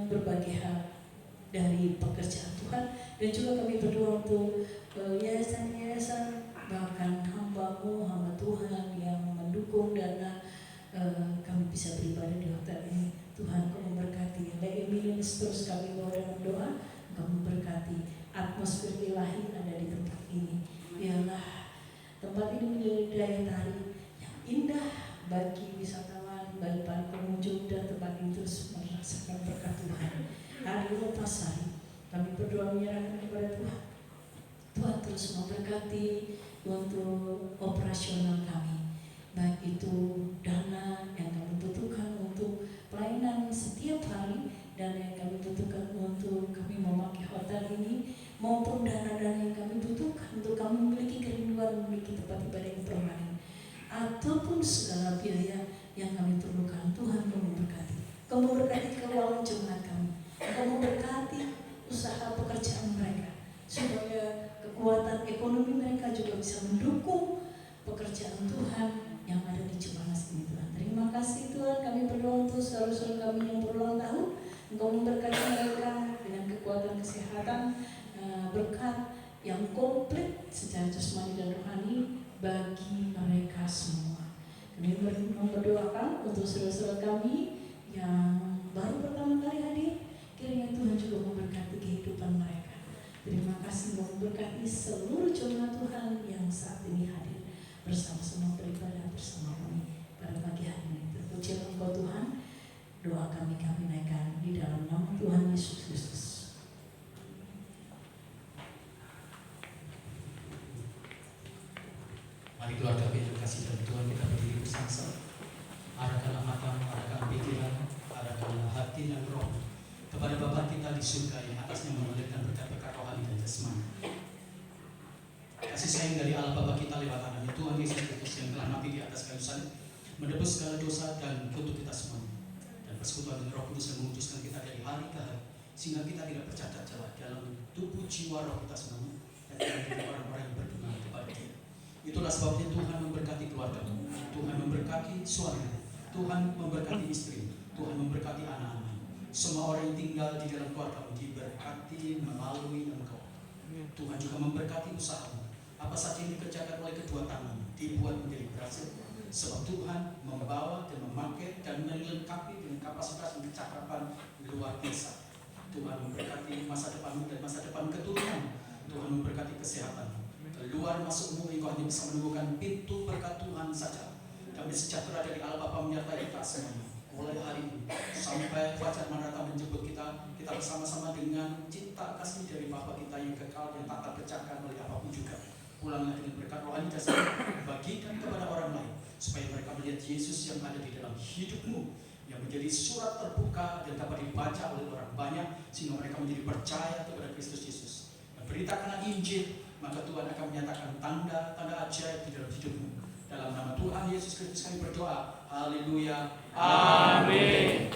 berbagai hal dari pekerjaan Tuhan. Dan juga kami berdoa untuk yayasan-yayasan, bahkan hamba-Mu, hamba Tuhan yang mendukung dana kami bisa beribadah di hotel ini. Tuhan, Kau memberkati. Emilia terus kami bawa dalam doa. Kau memberkati atmosfer ilahi ada di tempat ini. Biarlah tempat ini menjadi daya tarik yang indah bagi wisatawan, bagi para pengunjung, dan tempat ini terus merasakan berkat Tuhan. Hari lepas hari kami berdoa menyerahkan kepada Tuhan. terus memberkati untuk operasional kami, baik itu dana yang kami butuhkan untuk pelayanan setiap hari, dan yang kami butuhkan untuk kami memakai hotel ini, maupun dana-dana yang kami butuhkan untuk kami memiliki kerinduan memiliki tempat ibadah yang permanen, ataupun segala biaya yang kami perlukan. Tuhan memberkati. Kamu memberkati keuangan jemaat kami. Kamu memberkati usaha pekerjaan mereka, supaya kekuatan ekonomi mereka juga bisa mendukung pekerjaan Tuhan yang ada di Cipanas ini, Tuhan. Terima kasih Tuhan, kami berdoa untuk saudara-saudara kami yang berulang tahun. Engkau memberkati mereka dengan kekuatan kesehatan, berkat yang komplit secara jasmani dan rohani bagi mereka semua. Kami berdoakan untuk saudara-saudara kami yang baru pertama kali hadir, kiranya Tuhan juga memberkati kehidupan mereka. Terima kasih, memberkati seluruh jemaat Tuhan yang saat ini hadir bersama-sama beribadah bersama kami pada pagi hari ini. Terpujilah Engkau Tuhan. Doa kami naikkan di dalam nama Tuhan Yesus Kristus. Mari keluarga yang kasih dalam Tuhan, kita berdiri bersama-sama. Arahkanlah mata, arahkanlah pikiran, arahkanlah hati dan roh kepada Bapa kita di surga yang atasnya mengalirkan berkat-berkat rohani dan jasmani. Kasih sayang dari Allah Bapa kita lewat anaknya Tuhan Yesus Kristus yang telah mati di atas kayu salib, menebus segala dosa dan untuk kita semua. Dan persekutuan dengan Roh Kudus yang menguduskan kita dari hari ke hari, sehingga kita tidak bercacat celah dalam tubuh jiwa roh kita semua, dan kita menjadi orang-orang yang berdoa kepada Dia. Itulah sebabnya Tuhan memberkati keluargamu, Tuhan memberkati suami, Tuhan memberkati istri, Tuhan memberkati anak-anak. Semua orang yang tinggal di dalam keluargamu diberkati melalui Engkau. Tuhan juga memberkati usahamu. Apa saja yang dikerjakan oleh kedua tangan dibuat menjadi berhasil, sebab Tuhan membawa dan memakai dan melengkapi dengan kapasitas dan kecakapan luar biasa. Tuhan memberkati masa depanmu dan masa depan keturunan. Tuhan memberkati kesehatan. Keluar masukmu, engkau hanya bisa menemukan pintu berkat Tuhan saja. Damai sejahtera dari Allah Bapa menyertai kita semuanya. Mulai hari ini sampai fajar mendatang menjemput kita, kita bersama-sama dengan cinta kasih dari Bapa kita yang kekal, yang tak terpecahkan oleh apapun juga. Pulanglah dengan berkat rohani jasmani, bagikan kepada orang lain, supaya mereka melihat Yesus yang ada di dalam hidupmu, yang menjadi surat terbuka dan dapat dibaca oleh orang banyak, sehingga mereka menjadi percaya kepada Kristus Yesus. Dan beritakanlah Injil, maka Tuhan akan menyatakan tanda-tanda ajaib di dalam hidupmu. Dalam nama Tuhan Yesus Kristus kami berdoa. Haleluya. Amin.